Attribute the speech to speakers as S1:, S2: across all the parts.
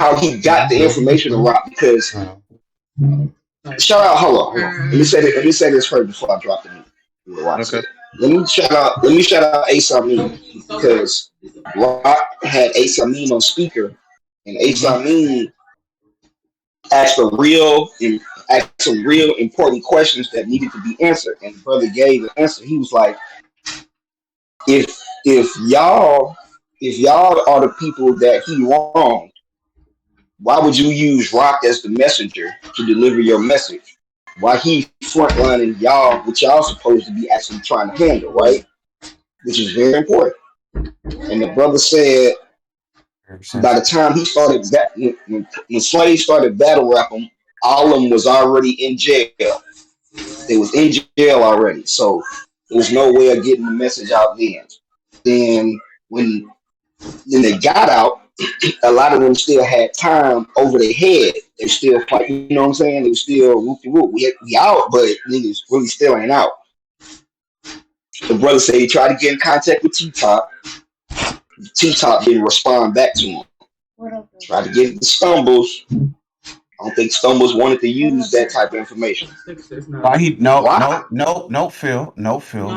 S1: how he got the information to Rock because shout out, hold on. Let me say this first before I drop the name. Watch
S2: Okay.
S1: it. Let me shout out Ace Amin because Rock had Ace Amin on speaker, and Ace Amin asked asked some real important questions that needed to be answered, and the brother gave an answer. He was like, if y'all are the people that he wronged, why would you use Rock as the messenger to deliver your message? Why he frontlining y'all, which y'all supposed to be actually trying to handle, right? Which is very important. And the brother said, by the time he started when Slade started battle rapping, all of them was already in jail. They was in jail already, so there was no way of getting the message out then. Then when they got out, a lot of them still had time over their head. They still fighting, you know what I'm saying? They were still whoop de whoop. We out, but niggas really still ain't out. The brother said he tried to get in contact with T-Top. T-Top didn't respond back to him. Tried to get the Stumbles. I don't think Stumbles wanted to use that type of information.
S3: Phil.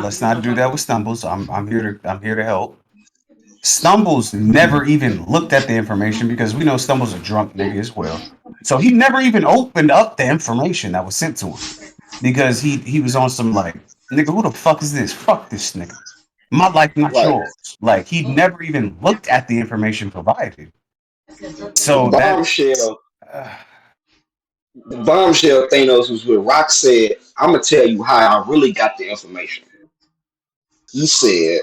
S3: Let's not do that with Stumbles. I'm here to help. Stumbles never even looked at the information because we know Stumbles a drunk nigga as well. So he never even opened up the information that was sent to him because he was on some like, nigga, who the fuck is this? Fuck this nigga. My life, not yours. Like he never even looked at the information provided. So
S1: the bombshell Thanos was where Rock said, "I'm gonna tell you how I really got the information." He said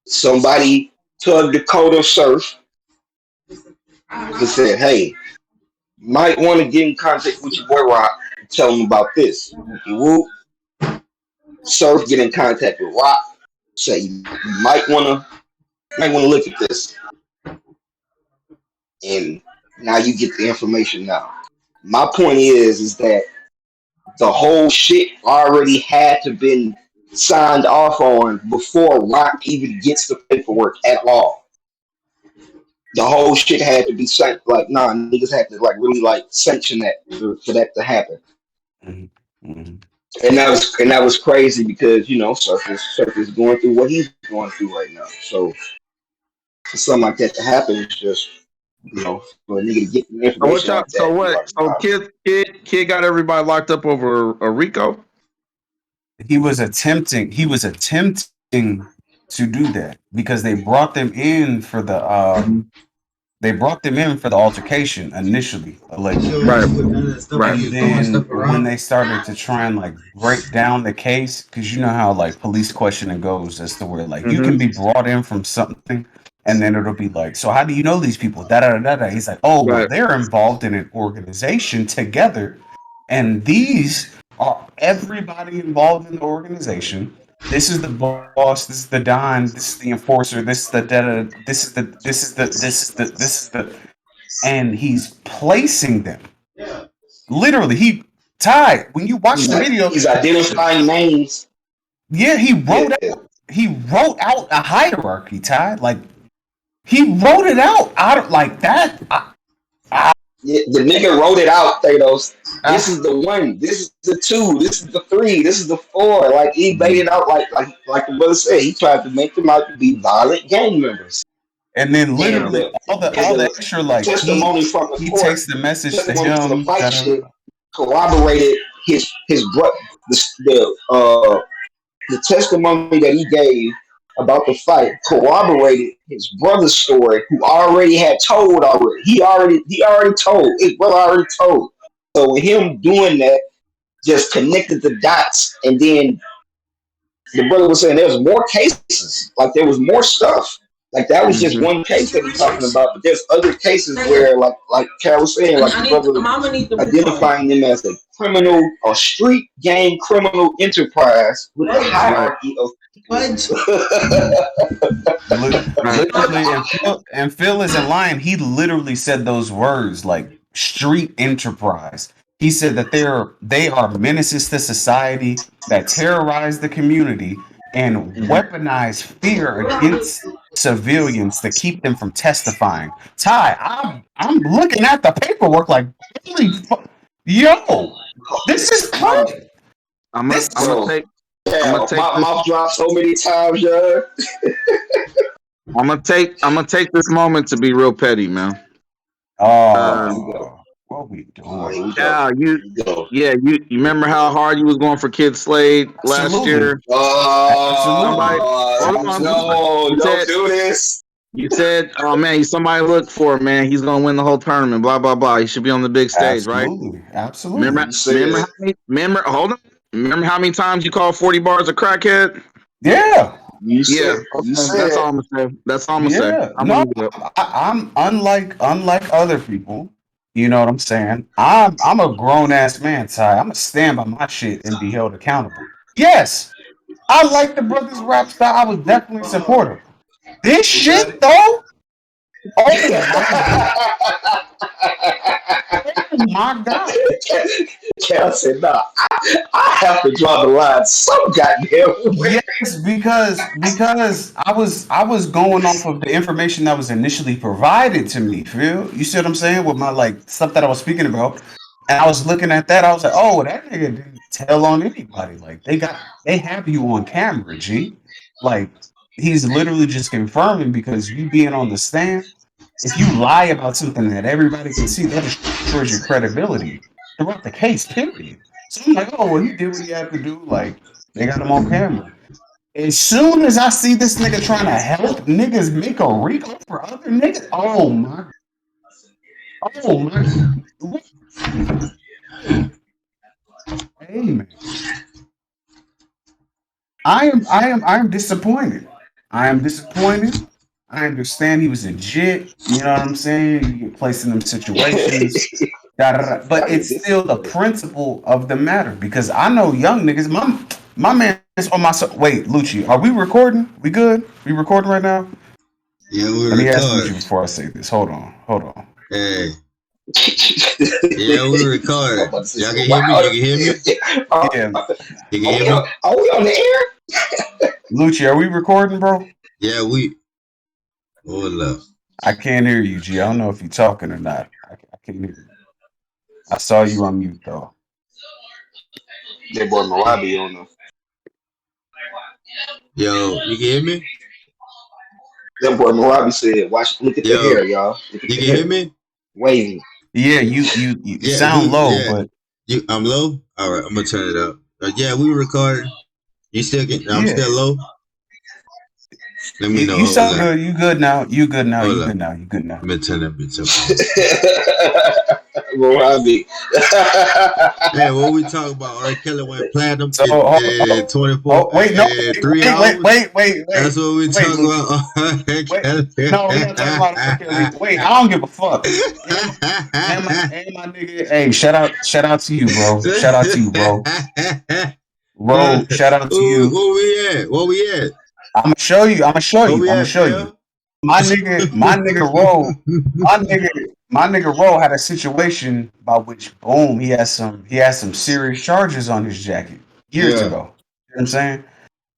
S1: somebody told Dakota Surf. He said, "Hey, you might want to get in contact with your boy Rock and tell him about this." Whoop. Surf get in contact with Rock. Say you might want to look at this, and now you get the information. Now, my point is that the whole shit already had to been signed off on before Rock even gets the paperwork at all. The whole shit had to be sent. Like, nah, niggas had to like really like sanction that for that to happen.
S3: Mm-hmm.
S1: And that was crazy because Surf is going through what he's going through right now. So for something like that to happen, it's just for a nigga to get the information like that.
S2: So what? So kid got everybody locked up over a RICO.
S3: He was attempting to do that because they brought them in for the altercation initially, allegedly.
S2: Right.
S3: And then when they started to try and like break down the case, because you know how like police questioning goes as to where like you can be brought in from something and then it'll be like, so how do you know these people? Da da da da. He's like, oh, well, they're involved in an organization together, and these are everybody involved in the organization. This is the boss. This is the don. This is the enforcer. This is the da. This is the. And he's placing them. Literally, when you watch the video,
S1: he's identifying names.
S3: Yeah, he wrote out a hierarchy, Ty. Like he wrote it out like that.
S1: Yeah, the nigga wrote it out, Thanos. This is the 1. This is the 2. This is the 3. This is the 4. Like he laid it out like the brother said. He tried to make them out to be violent gang members.
S3: And then literally all the extra like
S1: testimony from the
S3: he
S1: court,
S3: takes the message to him.
S1: The fight shit corroborated his the testimony that he gave about the fight corroborated his brother's story, who already had told already. He already told. His brother already told. So with him doing that, just connected the dots, and then the brother was saying there's more cases. Like there was more stuff. Like that was just one case that he's talking about, but there's other cases where, like Carol was saying, like the brother identifying them as a street gang criminal enterprise with a hierarchy of.
S3: Literally, and Phil isn't lying. He literally said those words, like street enterprise. He said that they are menaces to society that terrorize the community and weaponize fear against civilians to keep them from testifying. Ty, I'm looking at the paperwork like, holy yo, this is
S1: My
S3: crazy.
S2: I'm gonna
S3: This
S2: I'm gonna
S1: bro,
S2: take I'm gonna
S1: yeah,
S2: take
S1: my
S2: this
S1: mouth dropped so many times, yeah.
S2: I'm gonna take this moment to be real petty, man.
S1: Here
S2: Um,
S1: we go.
S3: What we
S1: Here
S3: doing?
S1: we go.
S2: yeah,
S1: Here we go.
S2: you remember how hard you was going for Kyde Slade last
S3: Absolutely,
S2: year? Somebody, hold on, hold on.
S1: No,
S2: You
S1: don't
S2: said
S1: do this.
S2: oh man, he's somebody to look for, man. He's gonna win the whole tournament. Blah blah blah. He should be on the big stage, right?
S3: absolutely,
S2: Remember,
S3: absolutely.
S1: You said
S2: hold on. Remember how many times you called 40 bars a crackhead?
S3: Yeah,
S2: Yeah,
S1: you
S2: okay. That's
S1: said
S2: all I'm gonna say. That's all I'm gonna say.
S3: yeah.
S2: I'm gonna
S3: No,
S2: mute up.
S3: I'm unlike other people. You know what I'm saying? I'm a grown ass man, Ty. I'm gonna stand by my shit and be held accountable. Yes, I like the brothers' rap style. I was definitely supportive. This
S1: you got
S3: shit
S1: it.
S3: though, oh my god, oh my god.
S1: Cal said, "Nah, I have to draw the line some goddamn way."
S3: Yes, because I was going off of the information that was initially provided to me, Phil. You see what I'm saying? With my like stuff that I was speaking about. And I was looking at that, I was like, oh, that nigga didn't tell on anybody. Like they have you on camera, G. Like he's literally just confirming because you being on the stand, if you lie about something that everybody can see, that destroys your credibility throughout the case, period. So I'm like, oh well, he did what he had to do. Like they got him on camera. As soon as I see this nigga trying to help niggas make a Rico for other niggas, oh my, hey man, I am disappointed. I am disappointed. I understand he was a jit. You know what I'm saying? You get placed in them situations. Da, da, da. But
S1: I get
S3: it's still the
S1: disappointed.
S3: principle of the matter because I know young niggas. My man is on my. Wait, Lucci, are we recording? We good? We recording right now?
S4: Yeah, we
S3: Let me ask
S4: record.
S3: Lucci before I say this. Hold on. Hold on.
S4: Hey, yeah, we record.
S1: I'm about to say,
S4: Y'all
S1: so
S4: can hear me?
S1: wow.
S4: You can hear me?
S3: Yeah,
S4: You can hear me?
S1: Are we on the air?
S3: Lucci, are we recording, bro?
S4: Yeah, we. Hold up.
S3: I can't hear you, G. I don't know if you're talking or not. I can't hear you. I saw you on mute though.
S1: That boy Marabi on the.
S4: Yo, you can hear me?
S1: That boy Marabi said, "Watch, look at the
S4: Yo,
S1: hair, y'all. Look at
S4: you
S1: the
S4: can hear
S1: hair,
S4: me?
S1: waving."
S3: Yeah, you
S4: Yeah,
S3: sound low,
S4: yeah.
S3: but
S4: I'm low? All right, I'm gonna turn it up. Yeah, we record. You still get? I'm
S3: yeah,
S4: still low. Let me know.
S3: you
S4: Hold
S3: sound
S4: up.
S3: good. You good now. You good now. You
S4: Hold up.
S3: good now. You good now.
S4: Let me turn that bitch up.
S1: Marabi.
S4: Hey, what we talking about? R. Kelly went platinum
S3: So
S4: in 24
S3: wait, no,
S4: in
S3: wait,
S4: 3
S3: wait, wait,
S4: hours.
S3: wait, wait,
S4: That's
S3: wait,
S4: what we
S3: wait,
S4: talk
S3: Lucci.
S4: about. R.
S3: Wait,
S4: Kelly.
S3: no, we're not talking about R. Kelly. Wait, I don't give a fuck. And my nigga, hey, shout out to you, bro. Shout out to you, bro. Bro, shout out to you.
S4: Where we at? Where we at?
S3: I'm gonna show you. I'm gonna show
S4: Where
S3: you.
S4: we
S3: I'm gonna
S4: at,
S3: show you.
S4: Phil?
S3: My nigga Rowe had a situation by which boom, he has some serious charges on his jacket years
S4: Yeah.
S3: ago. You know what I'm saying?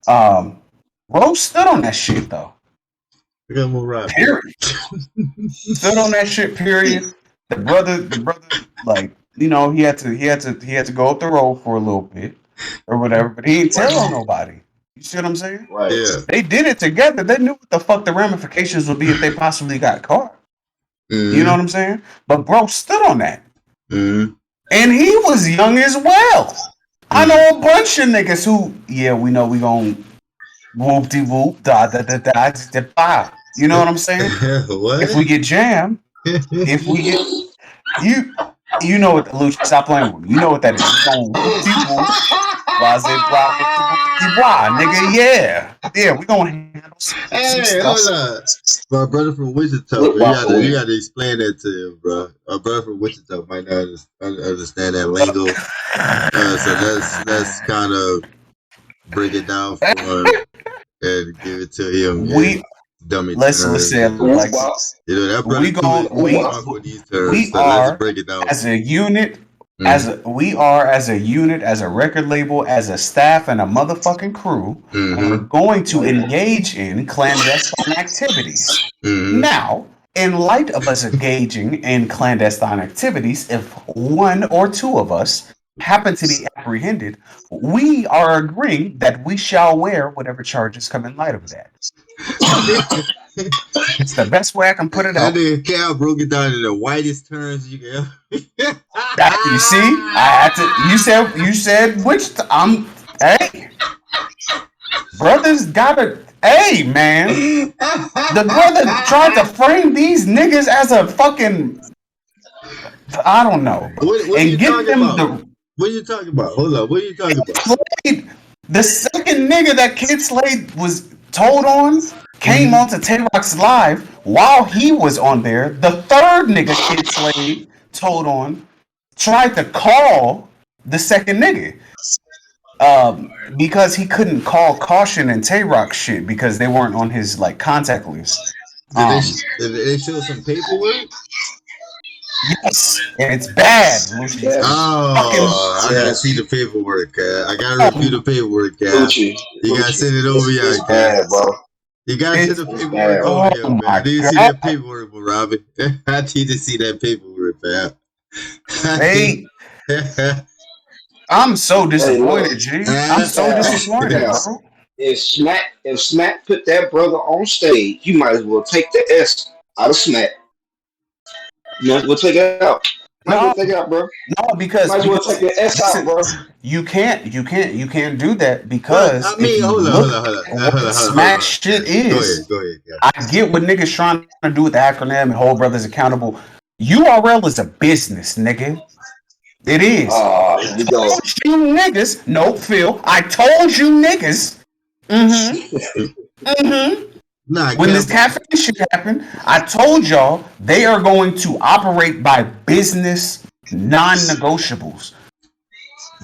S3: Um Rowe stood on that shit though.
S4: We got more right.
S3: Period. Stood on that shit, period. The brother, like, he had to go up the road for a little bit or whatever, but he didn't tell on
S1: Right,
S3: nobody. You see what I'm saying?
S1: right.
S4: Yeah.
S3: They did it together. They knew what the fuck the ramifications would be if they possibly got caught. You know
S4: Mm-hmm.
S3: what I'm saying? But bro stood on that.
S4: Mm-hmm.
S3: And he was young as well. I know a bunch of niggas who, yeah, we know we gon' whoop de whoop, da da da da da da. You know what I'm saying? If
S4: What?
S3: we get jammed, if we get you you know what, Luch, stop playing with me. You know what that is. We gonna whoop de whoop. Blase blah whoop de whoop de blah, nigga. Yeah. Yeah, we gonna handle some
S4: Hey,
S3: stuff.
S4: hold up. My brother from Wichita,
S1: Flip
S4: bro.
S1: flop
S4: You
S1: away.
S4: gotta explain that to him, bro. My brother from Wichita might not understand that lingo. So let's kind of break it down for him and give it to him in
S3: We
S4: dummy
S3: let's say
S4: terms.
S3: it like
S1: Woo-wop,
S4: You know that brother
S3: we
S4: too
S3: gon'
S4: is
S3: we
S1: woo-wop.
S4: drunk with these terms.
S3: we
S4: So let's
S3: are
S4: break it down
S3: as
S4: for
S3: a
S4: him.
S3: unit We are as a unit, as a record label, as a staff and a motherfucking crew, are going to engage in clandestine activities. Now, in light of us engaging in clandestine activities, if one or two of us happen to be apprehended, we are agreeing that we shall wear whatever charges come in light of that. It's the best way I can put it out.
S4: That nigga Cal broke it down in the whitest terms you can.
S3: You see, I had to. You said which? Hey, brothers gotta. Hey, man, the brother tried to frame these niggas as a fucking. I don't know.
S4: What and get them about? What are you talking about? Hold up. What are you talking about?
S3: Slade, the second nigga that Kyde Slade was told on came on to Tay-Rock's live while he was on there. The third nigga Kyde Slade told on tried to call the second nigga because he couldn't call caution and Tay-Rock shit because they weren't on his like contact list.
S4: Did they show some paperwork?
S3: Yes, and it's bad.
S1: Yes.
S4: I gotta see the paperwork. I gotta review the paperwork, guys. You gotta send it over here, guys. You gotta send the paperwork over here, man. I need to see that paperwork, Robin. I need to see that paperwork, man.
S3: Hey, I'm so disappointed, G. I'm so disappointed, bro.
S1: If Smack put that brother on stage, you might as well take the S out of Smack. You might as well take it out. Take it out, bro.
S3: No, because
S1: might as well take the S out, bro.
S3: You can't do that because
S4: I mean, hold on.
S3: Smack shit is.
S4: Go ahead. Yeah.
S3: I get what niggas trying to do with the acronym and hold brothers accountable. URL is a business, nigga. It is.
S1: Here we go.
S3: I told you niggas. No, Phil. I told you niggas. When this cafe shit happened, I told y'all they are going to operate by business non-negotiables.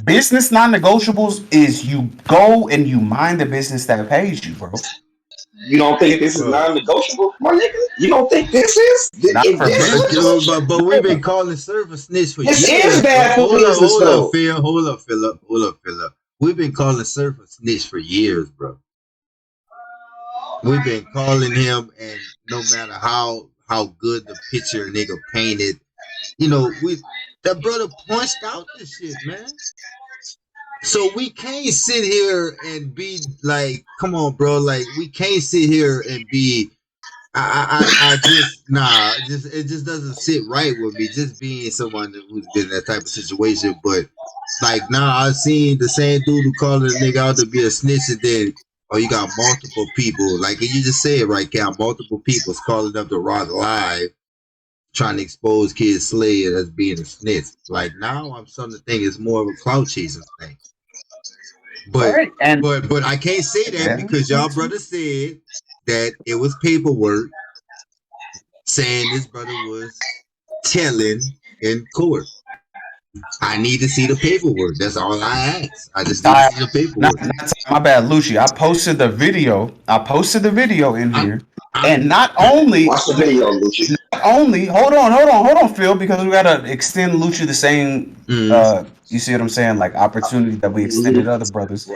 S3: Business non-negotiables is you go and you mind the business that pays you, bro.
S1: You don't think this is non-negotiable, my nigga? You don't think this is?
S4: But we've been calling Surf a snitch for years.
S1: This is bad for business, though.
S4: Hold up, Philip. We've been calling Surf a snitch for years, bro. We've been calling him, and no matter how good the picture nigga painted, that brother punched out this shit, man. So we can't sit here and be like, come on, bro. Like, we can't sit here and be. It just doesn't sit right with me. Just being someone who's been in that type of situation, but like, I've seen the same dude who called a nigga out to be a snitch, and then. Oh, you got multiple people, like you just said right now, multiple people's calling up the Rock Live, trying to expose Kyde Slade as being a snitch. Like, now I'm starting to think it's more of a clout chasing thing. But I can't say that because y'all brother said that it was paperwork saying this brother was telling in court. I need to see the paperwork. That's all I ask. I just need to see the paperwork.
S3: My bad, Lucci. I posted the video in here, and not only
S1: watch the video, Lucci.
S3: Not only hold on, Phil, because we gotta extend Lucci the same. You see what I'm saying? Like opportunity that we extended other brothers.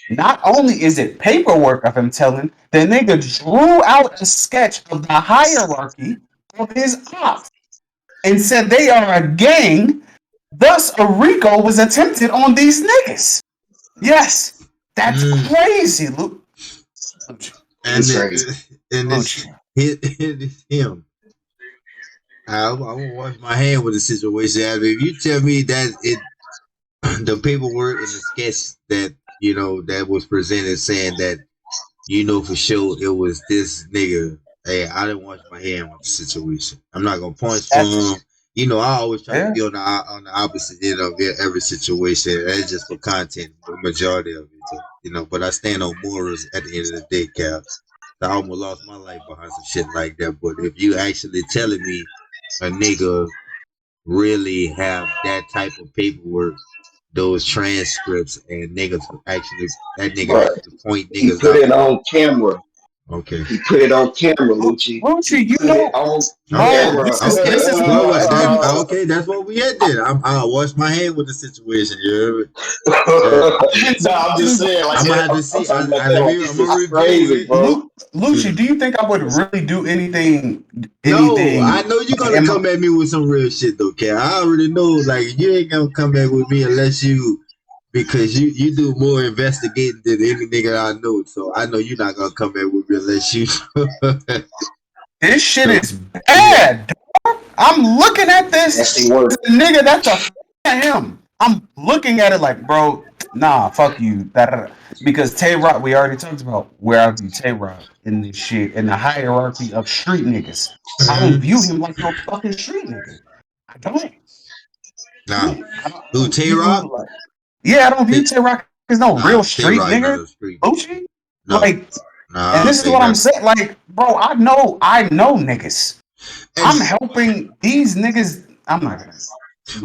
S3: Not only is it paperwork of him telling, the nigga drew out a sketch of the hierarchy of his ops and said they are a gang. Thus, a RICO was attempted on these niggas. Yes, that's crazy, Luke.
S4: And it's him. I won't wash my hand with the situation. I mean, if you tell me that the paperwork and the sketch that that was presented saying that for sure it was this nigga. Hey, I didn't wash my hand with the situation. I'm not gonna punch for him. I always try to be on the opposite end of every situation. It's just for content, the majority of it. But I stand on morals at the end of the day, Cal. I almost lost my life behind some shit like that. But if you actually telling me a nigga really have that type of paperwork, those transcripts, and niggas actually, that nigga actually point niggas
S1: out. He put it on camera.
S4: Okay.
S1: He put it on camera, Lucci.
S3: Lucci, you
S1: Put it
S3: know,
S1: on
S3: bro,
S4: Okay.
S1: camera.
S4: Okay.
S3: this is
S4: Well,
S3: what
S4: what,
S3: I'm
S4: that okay. That's what we had then. I wash my hand with the situation. You hear me? Yeah.
S3: been
S1: No, I'm just saying, like
S4: I'm gonna
S1: that.
S4: have to
S1: I'm
S4: see.
S1: talking about that like
S4: I'm
S1: this
S4: gonna
S1: is
S4: review
S1: crazy,
S4: it.
S1: bro.
S3: Lucci, do you think I would really do anything
S4: No, I know you're
S3: like
S4: gonna come at me with some real shit though, Kat. I already know, like you ain't gonna come back with me unless you because you do more investigating than any nigga I know. So I know you're not gonna come back with me unless you.
S3: this shit
S4: So
S3: is
S4: yeah,
S3: bad. I'm looking at this
S1: Nasty work.
S3: nigga. That's him. I'm looking at it like, bro, nah, fuck you. Because Tay Rock, we already talked about where I view Tay Rock in this shit in the hierarchy of street niggas. I don't view him like no fucking street nigga. I don't.
S4: nah.
S3: I
S4: Who
S3: don't
S4: Tay
S3: view
S4: Rock?
S3: like, yeah, I don't view Tay Rock as no real
S4: Nah, Tay
S3: street
S4: Rock not
S3: nigga.
S4: a street nigga.
S3: Gucci,
S4: No,
S3: like,
S4: nah, I
S3: and
S4: don't
S3: this is
S4: think
S3: what I'm
S4: that's.
S3: saying. Like, bro, I know niggas.
S4: And
S3: I'm helping these niggas. I'm not gonna.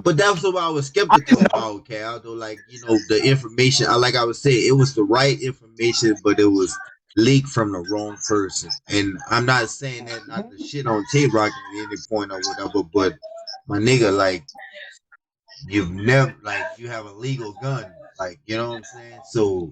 S4: but that's what I was
S3: I
S4: skeptical
S3: know.
S4: about, Cal. Though, like the information. Like I was saying, it was the right information, but it was leaked from the wrong person. And I'm not saying that not to shit on Tay Rock at any point or whatever, but my nigga, like you've never like you have a legal gun, like you know what I'm saying. So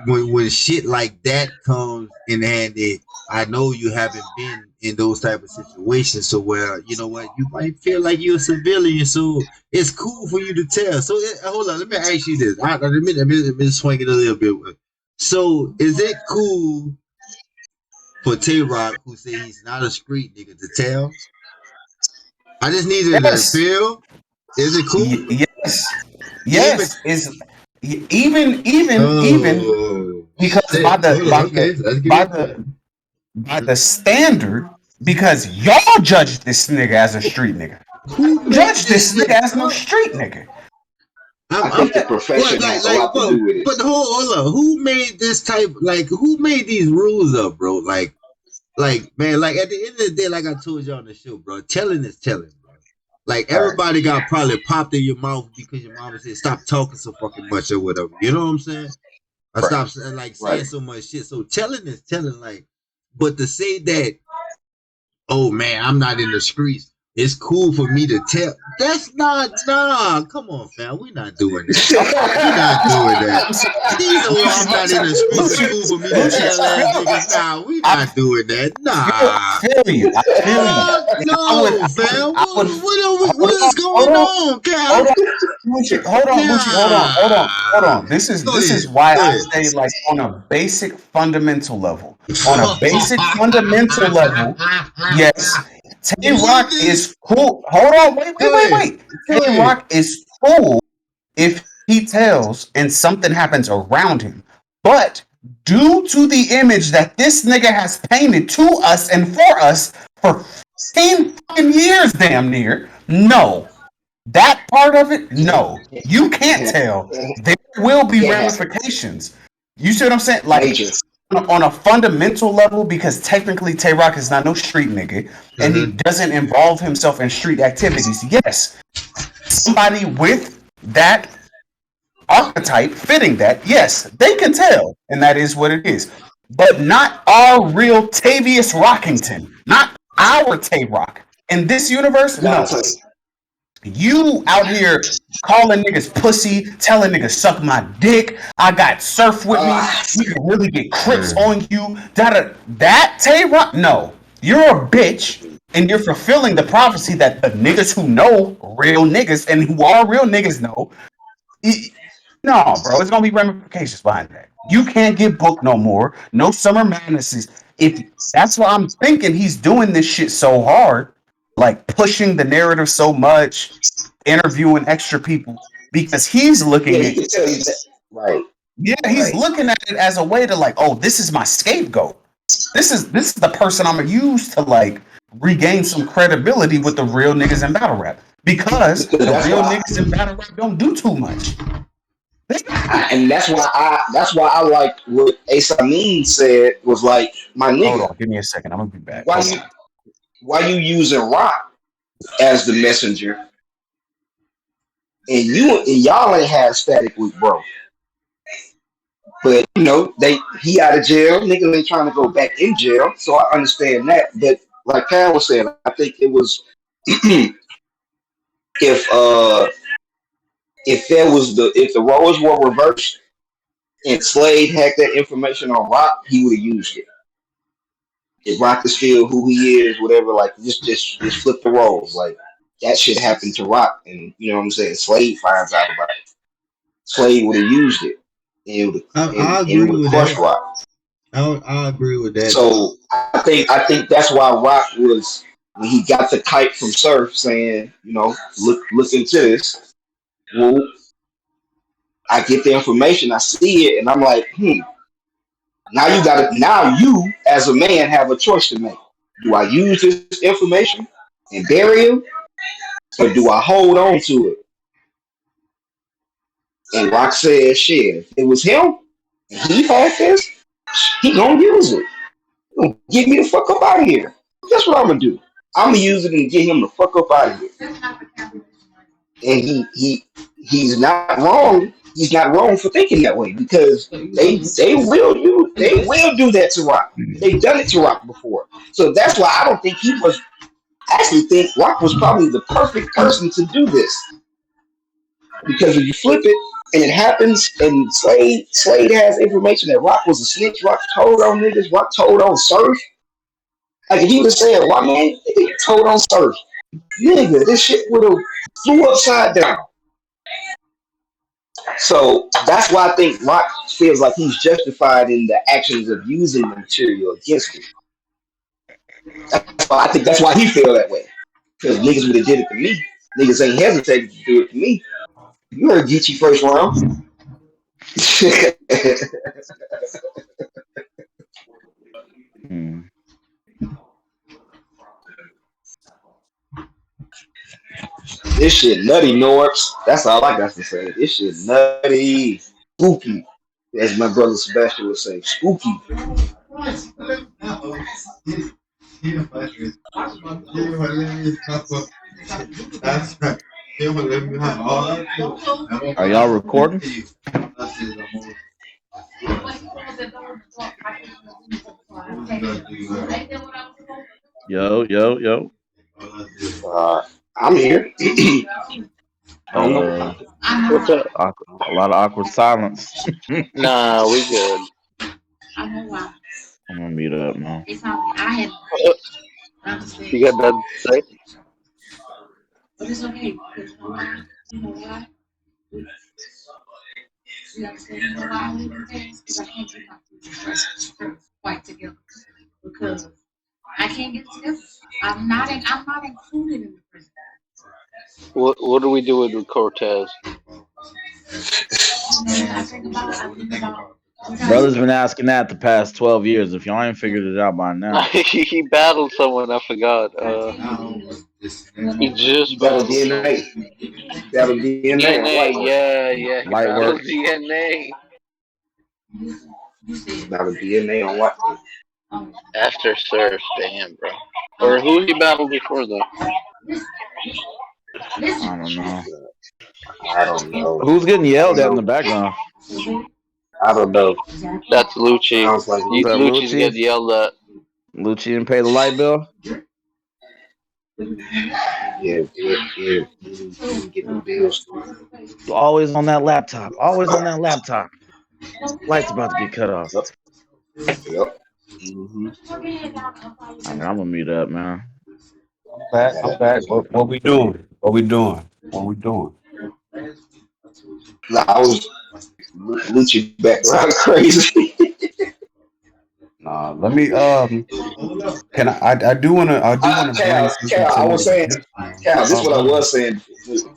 S4: when shit like that comes in handy, I know you haven't been in those type of situations. So where you know what you might feel like you're a civilian, so it's cool for you to tell. So hold on, let me ask you this. Let me swing it a little bit. So is it cool for Tay Rock, who say he's not a street nigga, to tell? I just needed to
S3: Yes.
S4: feel. Is it cool?
S3: Yes.
S4: Even
S3: Yes. Is even
S4: oh
S3: because
S4: shit. Hold on, okay, let's get into it.
S3: by the standard because y'all judge this nigga as a street nigga.
S4: Who made
S3: Judge
S4: this
S3: this nigga
S4: shit,
S3: as no
S4: bro?
S3: street nigga.
S1: I
S4: I'm
S1: think the
S4: what
S1: profession has a lot to
S4: what?
S1: do with it.
S4: But hold on. Who made this type? Like, who made these rules up, bro? Like, man, like at the end of the day, like I told you on the show, bro, telling is telling, bro. Like
S1: Right.
S4: everybody got probably popped in your mouth because your mama said stop talking so fucking much or whatever. You know what I'm saying? I
S1: Right.
S4: stop like
S1: Right.
S4: saying so much shit. So telling is telling, like, but to say that, oh man, I'm not in the streets. It's cool for me to tell. That's not nah. Come on, fam. We're not doing that. We're not doing that.
S3: I'm saying,
S4: These I'm not in the streets. It's cool for me to tell ass niggas. Nah, we
S3: I
S4: not doing that.
S3: I
S4: Nah.
S3: feel you. I feel you.
S4: Fuck
S3: And
S4: no, fam.
S3: I would
S4: What is going
S3: hold on,
S4: on, Cal?
S3: hold on, Lucci, hold
S4: Nah.
S3: on. This
S4: Go
S3: is
S4: ahead.
S3: why
S4: Go
S3: I
S4: ahead.
S3: say like on a basic fundamental level. On a basic fundamental level, yes, Tay
S4: What
S3: Rock
S4: is?
S3: is cool. Hold on,
S4: Go ahead.
S3: wait.
S4: Go
S3: Tay
S4: ahead.
S3: Rock is cool if he tells and something happens around him. But due to the image that this nigga has painted to us and for us for 10 fucking years, damn near, no. That part of it, no. You can't tell. There will be
S1: Can't happen.
S3: ramifications. You see what I'm saying? Like,
S1: Major.
S3: on a fundamental level, because technically Tay Rock is not no street nigga, and he
S4: Mm-hmm.
S3: doesn't involve himself in street activities. Yes, somebody with that archetype fitting that, yes, they can tell, and that is what it is. But not our real Tavius Rockington, not our Tay Rock. In this universe,
S1: Gotta
S3: no.
S1: tell you.
S3: You out here calling niggas pussy, telling niggas suck my dick. I got surf with me. We can really get crips on you. That Tay Rock, no. You're a bitch, and you're fulfilling the prophecy that the niggas who know real niggas and who are real niggas know. No, bro, it's gonna be ramifications behind that. You can't get booked no more. No summer madnesses. If that's why I'm thinking he's doing this shit so hard, like pushing the narrative so much, interviewing extra people, because he's
S1: Yeah,
S3: looking
S1: he
S3: at
S1: can tell you that. Right.
S3: he's
S1: Right.
S3: looking at it as a way to like, oh, this is my scapegoat. This is the person I'm gonna use to like regain some credibility with the real niggas in battle rap. Because
S1: Because
S3: the
S1: that's
S3: real
S1: why
S3: niggas in battle rap don't do too much.
S1: and that's why I like what Ace Amin said was like, my
S3: Hold
S1: nigga,
S3: on, give me a second. I'm gonna be back.
S1: why
S3: Hold
S1: you
S3: on.
S1: why you using Rock as the messenger and y'all ain't had static with bro. But he out of jail. Niggas ain't trying to go back in jail, so I understand that. But like Cal was saying, I think it was if if the roles were reversed and Slade had that information on Rock, he would have used it. If Rock is still who he is, whatever, like just flip the roles. Like that shit happened to Rock, and you know what I'm saying. Slade finds out about it. Slade would have used it, and
S4: I
S1: it
S4: agree
S1: would have
S4: with
S1: crushed
S4: that.
S1: Rock.
S4: I agree with that.
S1: So I think that's why Rock was when he got the kite from Surf saying, look into this. Well, I get the information, I see it, and I'm like, now you got to now you as a man have a choice to make. Do I use this information and bury him, or do I hold on to it? And Rock said, shit, if it was him, and he had this, he gonna use it. He gonna get me the fuck up out of here. That's what I'm gonna do. I'm gonna use it and get him the fuck up out of here. And he's not wrong. He's not wrong for thinking that way because they will do that to Rock. They've done it to Rock before. So that's why I don't think he was. I actually think Rock was probably the perfect person to do this because if you flip it and it happens, and Slade has information that Rock was a snitch. Rock told on niggas. Rock told on Surf. Like if he would have said, "Why man, he told on Surf," nigga, this shit would have flew upside down. So that's why I think Rock feels like he's justified in the actions of using the material against him. I think that's why he feel that way. Because niggas would have did it to me. Niggas ain't hesitated to do it to me. You heard Geechee first round. This shit nutty, Norks. That's all I got to say. This shit nutty. Spooky. As my brother Sebastian would say. Spooky.
S2: Are y'all recording? Yo.
S1: I'm here.
S5: What's up?
S2: A lot of awkward silence.
S5: Nah, we good.
S2: I'm gonna mute up now.
S5: You got nothing to say? What do we do with Cortez?
S2: Brother's been asking that the past 12 years. If y'all ain't figured it out by now.
S5: He battled someone, I forgot. He just battled someone.
S1: That'll DNA.
S5: DNA, yeah, he
S2: Light
S5: battled
S2: work.
S5: DNA.
S1: That'll DNA on what?
S5: After Surf, damn, bro. Or who he battled before, though?
S1: I don't know.
S2: Who's getting yelled at in the background?
S1: I don't know.
S5: That's Lucci.
S1: Sounds like
S5: Lucci's getting yelled at.
S2: Lucci didn't pay the light bill?
S1: Yeah. Get the bills.
S2: Always on that laptop. Light's about to get cut off.
S1: Yep.
S2: I'm gonna mute up, man.
S3: I'm back. What we doing?
S1: Nah, I was Lucci background crazy.
S3: Let me can I do wanna bring
S1: Cal, I was saying, Cal, this is what I was saying.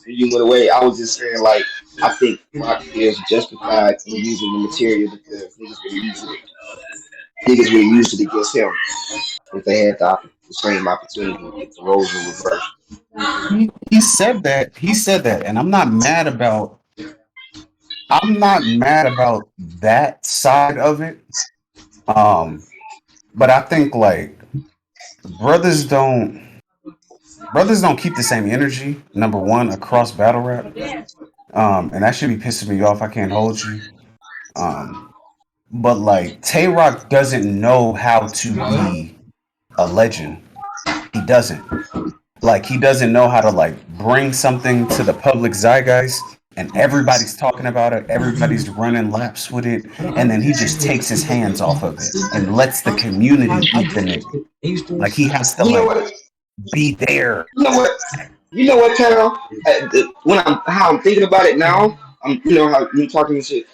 S1: You went away. I was just saying, like, I think Rock is justified in using the material because niggas would use it against him if they had the same opportunity if the roles were reversed.
S3: He said that, and I'm not mad about that side of it. But I think like brothers don't keep the same energy, number one, across battle rap. And that should be pissing me off. I can't hold you. but like Tay Rock doesn't know how to be a legend. He doesn't. Like he doesn't know how to like bring something to the public zeitgeist and everybody's talking about it, everybody's running laps with it, and then he just takes his hands off of it and lets the community eat the nigga. Like he has to
S1: You know
S3: like
S1: what?
S3: be there.
S1: You know what? You know what, Carol? When I'm thinking about it now, you know how you talking and shit.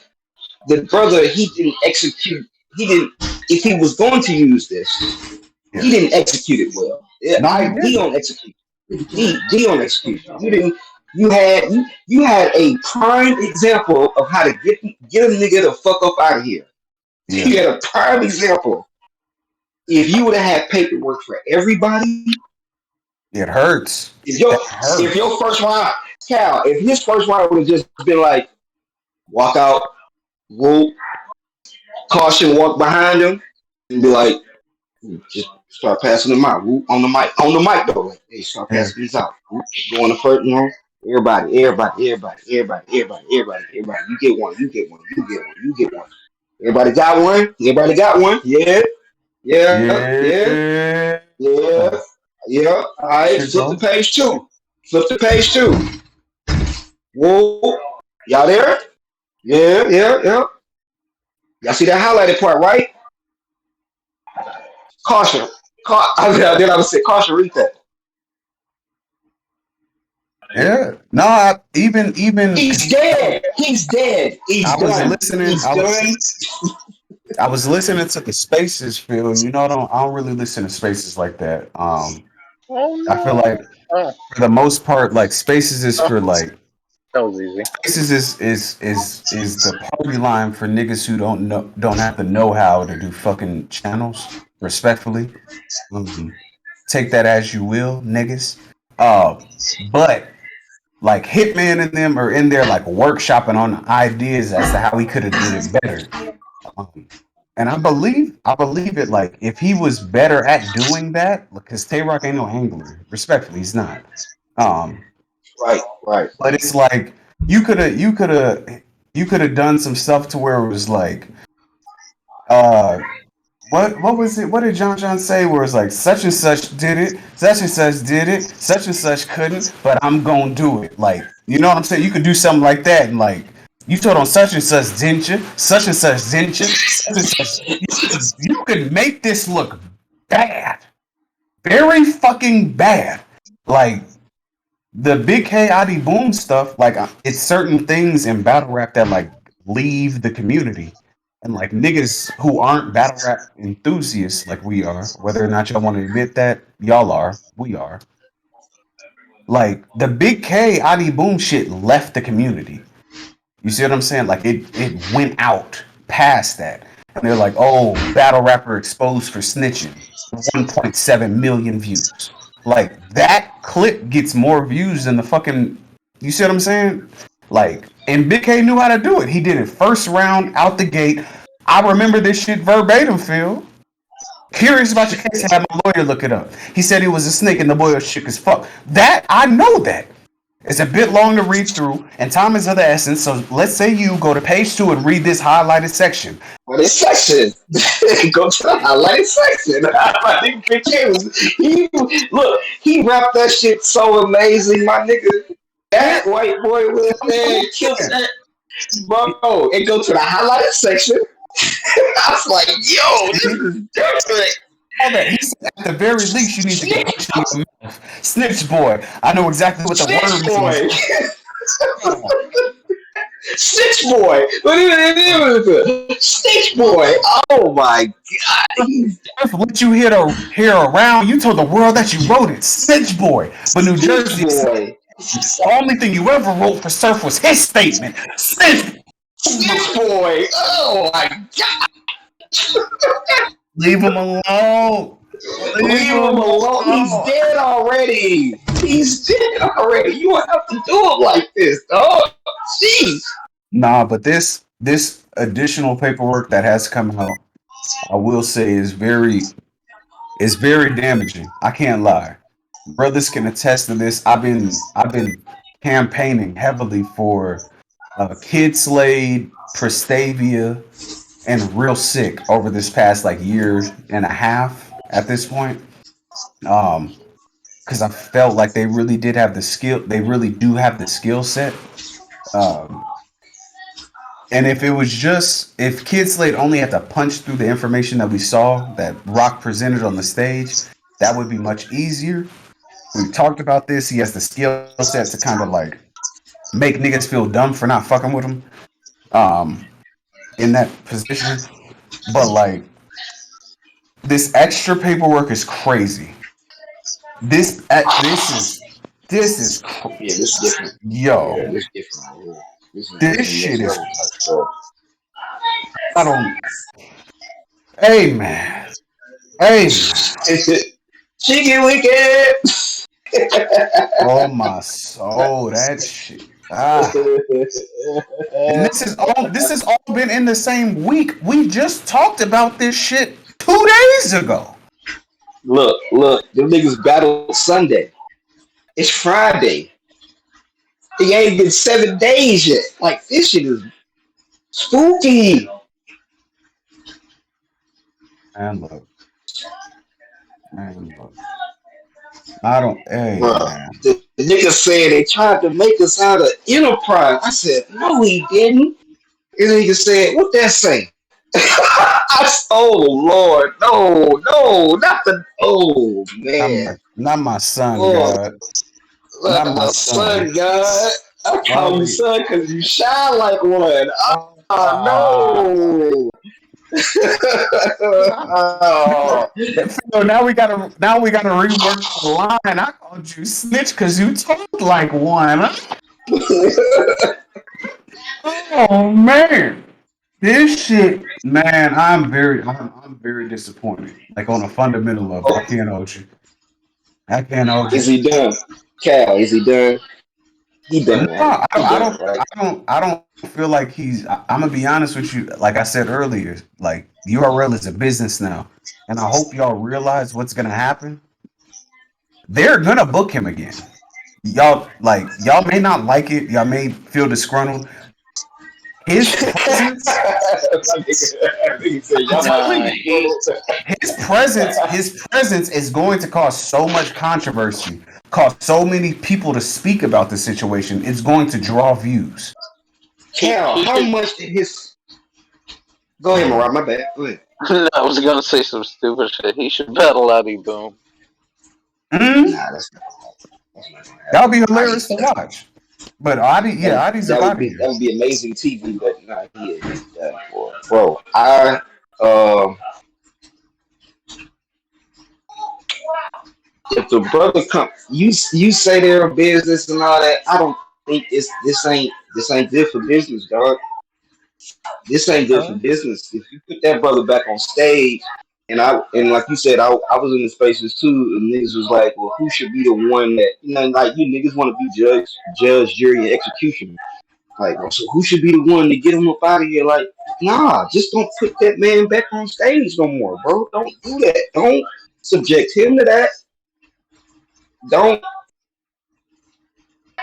S1: The brother, he didn't execute. He didn't. If he was going to use this, he
S3: Yeah.
S1: didn't execute it well.
S3: No, he
S1: D
S3: didn't.
S1: on execute. D on execution. You didn't. You had a prime example of how to get a nigga the fuck up out of here.
S3: Yeah.
S1: You had a prime example. If you would have had paperwork for everybody,
S3: It hurts.
S1: if your
S3: It hurts.
S1: first round, Cal, if his first round would have just been like walk out, roll, caution, walk behind him, and be like, just start passing them out. Whoop, on the mic though. Like, hey, start
S3: Yeah.
S1: passing these out. Whoop, going to first, you know. Everybody. You get one. You get one. Everybody got one. Everybody got one. Yeah, yeah, yeah,
S3: Yeah.
S1: yeah, yeah. All right,
S3: Shit
S1: flip to
S3: go.
S1: page two. Flip to page two. Whoa, y'all there? Yeah, yeah, yeah. Y'all see that highlighted part, right? Caution. Then I would say caution. Read that.
S3: Yeah. No, even
S1: He's dead. He's dead. He's
S3: I was
S1: done.
S3: listening.
S1: He's done.
S3: I was listening to the Spaces, Phil. You know, I don't really listen to Spaces like that.
S5: Oh
S3: I feel
S5: no.
S3: like for the most part, like Spaces is for like
S5: That was easy.
S3: Spaces is the party line for niggas who don't have the know how to do fucking channels. Respectfully, um, take that as you will, niggas. But like Hitman and them are in there like workshopping on ideas as to how he could have did it better. Um, and I believe it. Like if he was better at doing that, because Tay Rock ain't no angler. Respectfully, he's not. Um,
S1: Right, right,
S3: but
S1: right.
S3: it's like you could have done some stuff to where it was like, uh, what was it? What did John say? Where it's like such and such did it, such and such did it, such and such couldn't, but I'm gonna do it. Like you know what I'm saying? You could do something like that, and like you told on such and such didn't you? Such and such didn't you? Such and such. You could make this look bad, very fucking bad. Like the big K.I.D. Boom stuff, like it's certain things in battle rap that like leave the community. And like niggas who aren't battle rap enthusiasts like we are, whether or not y'all want to admit that, y'all are, we are. Like the big K.I.D. Boom shit left the community. You see what I'm saying? Like it went out past that. And they're like, oh, battle rapper exposed for snitching. 1.7 million views. Like that clip gets more views than the fucking you see what I'm saying? Like and Big K knew how to do it. He did it first round out the gate. I remember this shit verbatim, Phil. Curious about your case, I had my lawyer look it up. He said he was a snake and the boy was shook as fuck. That I know that. It's a bit long to read through, and time is of the essence. So let's say you go to page 2 and read this highlighted section.
S1: Well, this section. Go to the highlighted section. I think Big K was he rapped that shit so amazing, my nigga.
S3: Yeah,
S1: That white boy was
S3: I'm
S1: there,
S3: cool
S1: killed
S3: with that.
S1: that, bro. And go to the highlighted section. I was like, yo, this
S3: See?
S1: is different.
S3: All that. He said, at the very least, you need to get punched in your mouth. Snitch boy. I know exactly what the
S1: Snitch
S3: word means.
S1: boy.
S3: Oh,
S1: Snitch boy. Snitch boy. Oh my god.
S3: Earth let you hear around. You told the world that you wrote it. Snitch boy. But New
S1: Snitch
S3: Jersey,
S1: boy.
S3: the only thing you ever wrote for Surf was his statement. Snitch.
S1: Snitch boy. Oh my god.
S3: Leave him alone.
S1: Leave
S3: Leave
S1: him
S3: him
S1: alone. He's
S3: alone.
S1: dead already. He's dead already. You don't have to do him like this, dog. Jeez.
S3: Nah, but this additional paperwork that has come out, I will say is very damaging. I can't lie. Brothers can attest to this. I've been campaigning heavily for Kyde Slade, Prestavia, and real sick over this past like year and a half at this point. Because I felt like they really did have the skill. They really do have the skill set. Um, and if it was just if Kyde Slade only had to punch through the information that we saw that Rock presented on the stage, that would be much easier. We talked about this. He has the skill set to kind of like make niggas feel dumb for not fucking with him. Um, in that position, but like this extra paperwork is crazy. This is
S1: Yeah, this different.
S3: yo.
S1: Yeah, this different. Yeah.
S3: This
S1: This is
S3: shit
S1: next
S3: is
S1: level type stuff.
S3: I don't. Hey man, hey man.
S1: Chicken wicked.
S3: Oh my soul, that shit. Ah, and this has all been in the same week. We just talked about this shit 2 days ago.
S1: Look, them niggas battled Sunday. It's Friday. It ain't been 7 days yet. Like this shit is spooky.
S3: Man, look, man, look. I don't. Hey
S1: Bruh,
S3: man.
S1: the nigga said they tried to make us out of enterprise. I said, no, he didn't. And the nigga said, what that say? Oh Lord, no, not the man.
S3: Not my son,
S1: Oh,
S3: God. Not my son.
S1: son, God. I
S3: Why
S1: call you
S3: we?
S1: son because you shine like one. Oh
S3: Ah,
S1: no. Oh.
S3: so now we gotta rework the line. I called you snitch because you talk like one. Oh man, this shit, man. I'm very disappointed. Like on a fundamental level, I
S1: Oh,
S3: can't hold you. I can't hold you.
S1: is he done? Cal, is he done? He
S3: No,
S1: done, right? He
S3: I
S1: done,
S3: don't.
S1: right?
S3: I don't feel like I'm gonna be honest with you. Like I said earlier, like URL is a business now, and I hope y'all realize what's gonna happen. They're gonna book him again. Y'all may not like it. Y'all may feel disgruntled. His presence,
S1: Nigga said,
S3: I'm
S1: y'all might
S3: telling
S5: Nah,
S3: you,
S5: he
S3: his presence is going to cause so much controversy, cause so many people to speak about the situation. It's going to draw views.
S1: Cal,
S5: he
S1: how
S5: should.
S1: much did his go ahead, Mariah, my bad. Go ahead.
S5: I was gonna say some stupid shit. He should battle Addy Boom.
S3: Mm,
S1: Nah, that's not gonna
S3: that would
S1: happen.
S3: be hilarious to watch. But Adi's up out of
S1: That
S3: here.
S1: would be amazing TV, but nah, he's done for it. Bro. Um if the brother come you say they're a business and all that, I don't think this ain't good for business, dog. This ain't good for business. If you put that brother back on stage, and like you said, I was in the spaces too, and niggas was like, well, who should be the one that like you niggas want to be judge, jury, and executioner. Like, well, so who should be the one to get him up out of here? Like, nah, just don't put that man back on stage no more, bro. Don't do that. Don't subject him to that. Don't,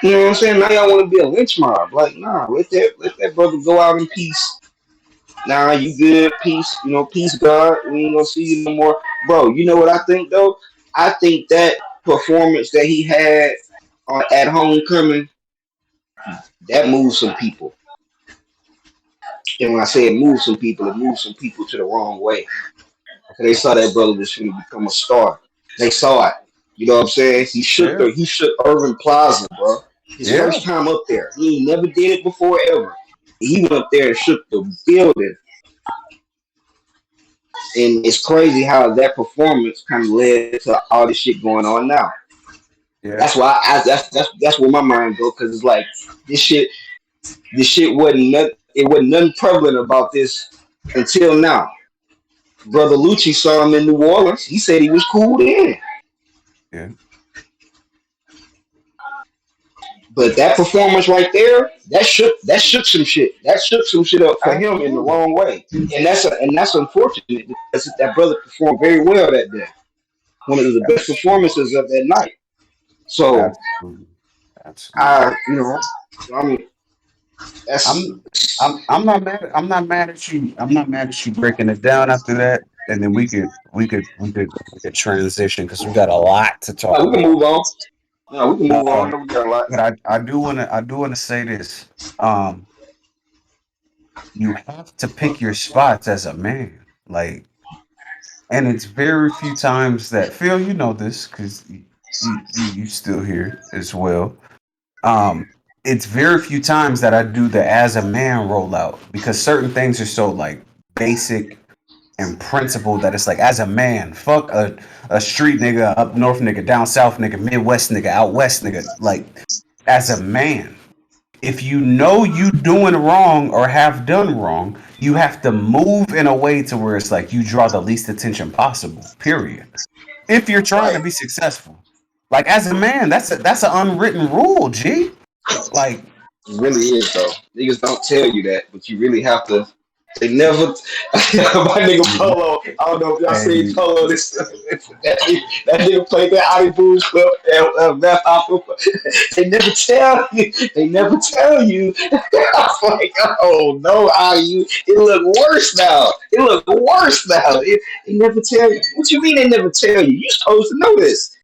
S1: you know what I'm saying? Now y'all want to be a lynch mob. Like, nah, let that brother go out in peace. Nah, you good, peace, peace, God. We ain't gonna see you no more. Bro, you know what I think though? I think that performance that he had at homecoming, that moved some people. And when I say it moved some people to the wrong way. They saw that brother was going to become a star. They saw it. You know what I'm saying?
S3: Yeah,
S1: He shook Irving Plaza, bro. His
S3: yeah,
S1: first time up there. He never did it before ever. He went up there and shook the building. And it's crazy how that performance kind of led to all this shit going on now.
S3: yeah.
S1: That's why that's where my mind goes because it's like this shit wasn't nothing prevalent about this until now. Brother Lucci saw him in New Orleans. He said he was cool then.
S3: Yeah.
S1: But that performance right there, that shook some shit. That shook some shit up for him in the
S3: Absolutely.
S1: wrong way. And that's unfortunate because that brother performed very well that day. One of the best performances of that night. So
S3: Absolutely. Absolutely.
S1: I, I'm That's
S3: I'm not mad at you. I'm not mad at you breaking it down after that, and then we could transition because we got a lot to talk
S1: no. We can
S3: about.
S1: move on. No, we can move on. I
S3: Um,
S1: know we got a lot.
S3: but I do wanna say this. Um, you have to pick your spots as a man, like, and it's very few times that Phil, you know this because you still here as well. Um, it's very few times that I do the as a man rollout because certain things are so like basic and principled that it's like as a man, fuck a street nigga, up north nigga, down south nigga, Midwest nigga, out west nigga. Like as a man, if you know you doing wrong or have done wrong, you have to move in a way to where it's like you draw the least attention possible. Period. If you're trying to
S1: Right.
S3: be successful, like as a man, that's an unwritten rule. G. Like
S1: It really is though. Niggas don't tell you that, but you really have to. They never. My nigga Polo. I don't know if y'all seen
S3: hey,
S1: Polo. This that nigga played that Hollywood clip. Math off. They never tell you. They never tell you. I was like, oh no, IU. It look worse now. It look worse now. They never tell you. What you mean they never tell you? You supposed to know this.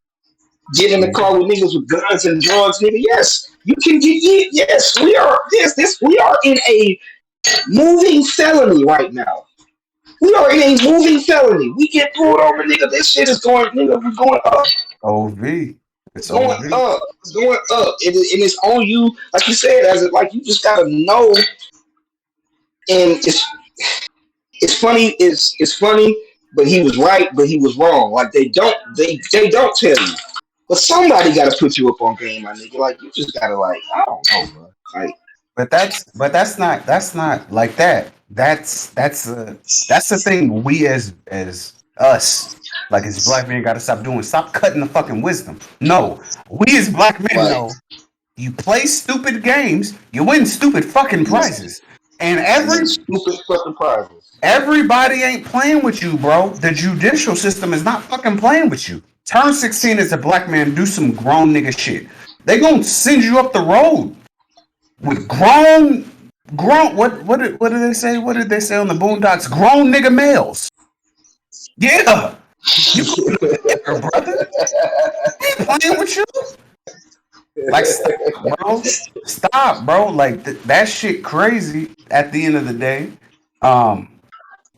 S1: Get in the
S3: yeah.
S1: car with niggas with guns and drugs, nigga. Yes, you can get. Yes, we are. Yes, this. We are in a moving felony right now. We are in a moving felony. We get pulled over, nigga. This shit is going, nigga. We're going up,
S3: OV. It's
S1: going
S3: OV.
S1: up, going up. And it's on you, like you said, as it like you just gotta know. And it's funny. It's funny, but he was right, but he was wrong. Like they don't tell you. But somebody got to put you up on game, my nigga. Like you just gotta like I don't know, bro. Like
S3: But that's not like that. That's the thing we as us like as black men gotta stop doing. Stop cutting the fucking wisdom. No. We as black men
S1: right,
S3: know you play stupid games, you win stupid fucking
S1: yes,
S3: prizes. And
S1: and then stupid fucking prizes.
S3: everybody ain't playing with you, bro. The judicial system is not fucking playing with you. Turn 16 as a black man, do some grown nigga shit. They gonna send you up the road with grown what did they say? What did they say on the Boondocks? Grown nigga males. Yeah. You there, brother. I ain't playing with you. Like stop, bro. Stop, bro. Like that shit crazy at the end of the day. Um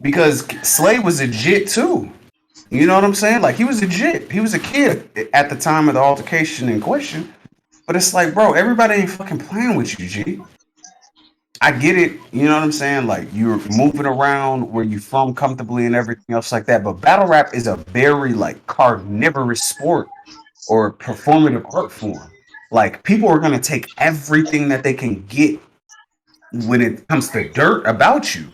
S3: because Slade was a jit too. You know what I'm saying? Like he was a jit. He was a kid at the time of the altercation in question. But it's like, bro, everybody ain't fucking playing with you, G. I get it. You know what I'm saying? Like you're moving around where you from comfortably and everything else like that. But battle rap is a very like carnivorous sport or performative art form. Like people are gonna take everything that they can get when it comes to dirt about you.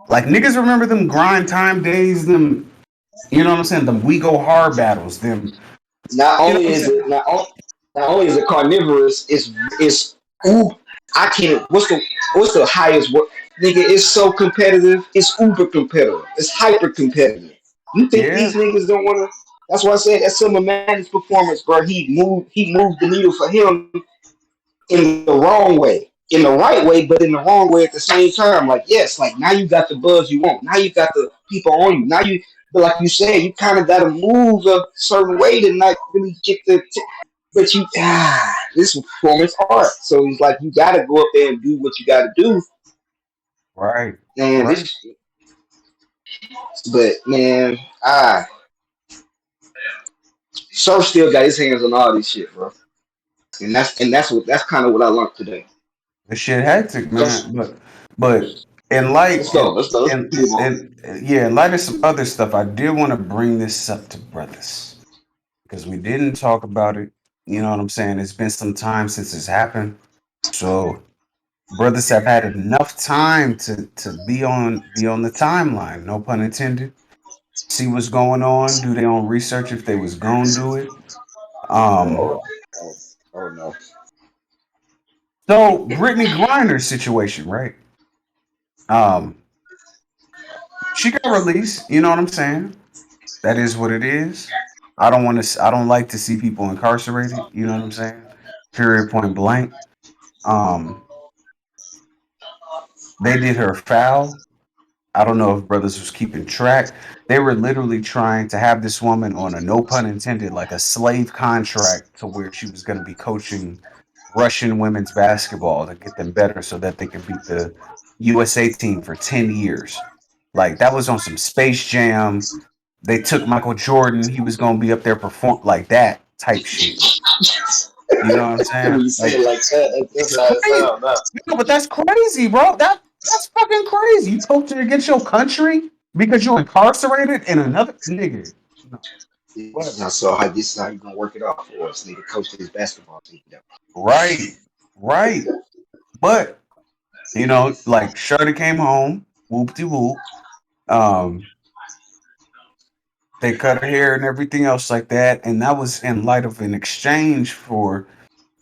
S3: Like niggas remember them grind time days, them you know what I'm saying? Them we go hard battles, them
S1: not
S3: you know
S1: only
S3: what I'm
S1: is
S3: saying?
S1: it not only is it carnivorous, it's ooh, I can't. What's the highest word? Nigga, it's so competitive. It's uber competitive. It's hyper competitive. You think
S3: Yeah,
S1: these niggas don't want to? That's why I said that's some of Man's performance, bro. He moved the needle for him in the wrong way, in the right way, but in the wrong way at the same time. Like yes, like now you got the buzz you want. Now you got the people on you. Now you, but like you said, you kind of got to move a certain way to not really get but you this is performance art. So it's like you gotta go up there and do what you gotta do.
S3: right.
S1: And
S3: Right.
S1: this but man, Surf still got his hands on all this shit, bro. And that's kind of what I learned today.
S3: This shit hectic,
S1: Surf,
S3: man. But in light
S1: let's go. Let's go. Let's move on.
S3: yeah, in light of some other stuff, I did want to bring this up to brothers because we didn't talk about it. You know what I'm saying? It's been some time since it's happened, so brothers have had enough time to be on the timeline. No pun intended. See what's going on. Do their own research if they was gonna do it. Um.
S1: Oh, oh no.
S3: So Brittany Griner's situation, right? Um. She got released. You know what I'm saying? That is what it is. I don't want to. I don't like to see people incarcerated. You know what I'm saying? Period. Point blank. Um. They did her foul. I don't know if brothers was keeping track. They were literally trying to have this woman on a no pun intended, like a slave contract to where she was going to be coaching Russian women's basketball to get them better so that they could beat the USA team for 10 years. Like that was on some Space Jam. They took Michael Jordan. He was going to be up there perform like that type shit. You know what I'm saying?
S1: When you say it like that, that's
S3: It's
S1: how it
S3: crazy.
S1: sounds. Nah.
S3: No, but that's crazy, bro. That's fucking crazy. You coaching against your country because you're incarcerated in another nigga. No,
S1: This
S3: what?
S1: is not so how this is how you gonna work it out for us. Nigga coach this basketball team.
S3: Right, right. But like Shirley came home, whoop de whoop. Um, they cut her hair and everything else like that, and that was in light of an exchange for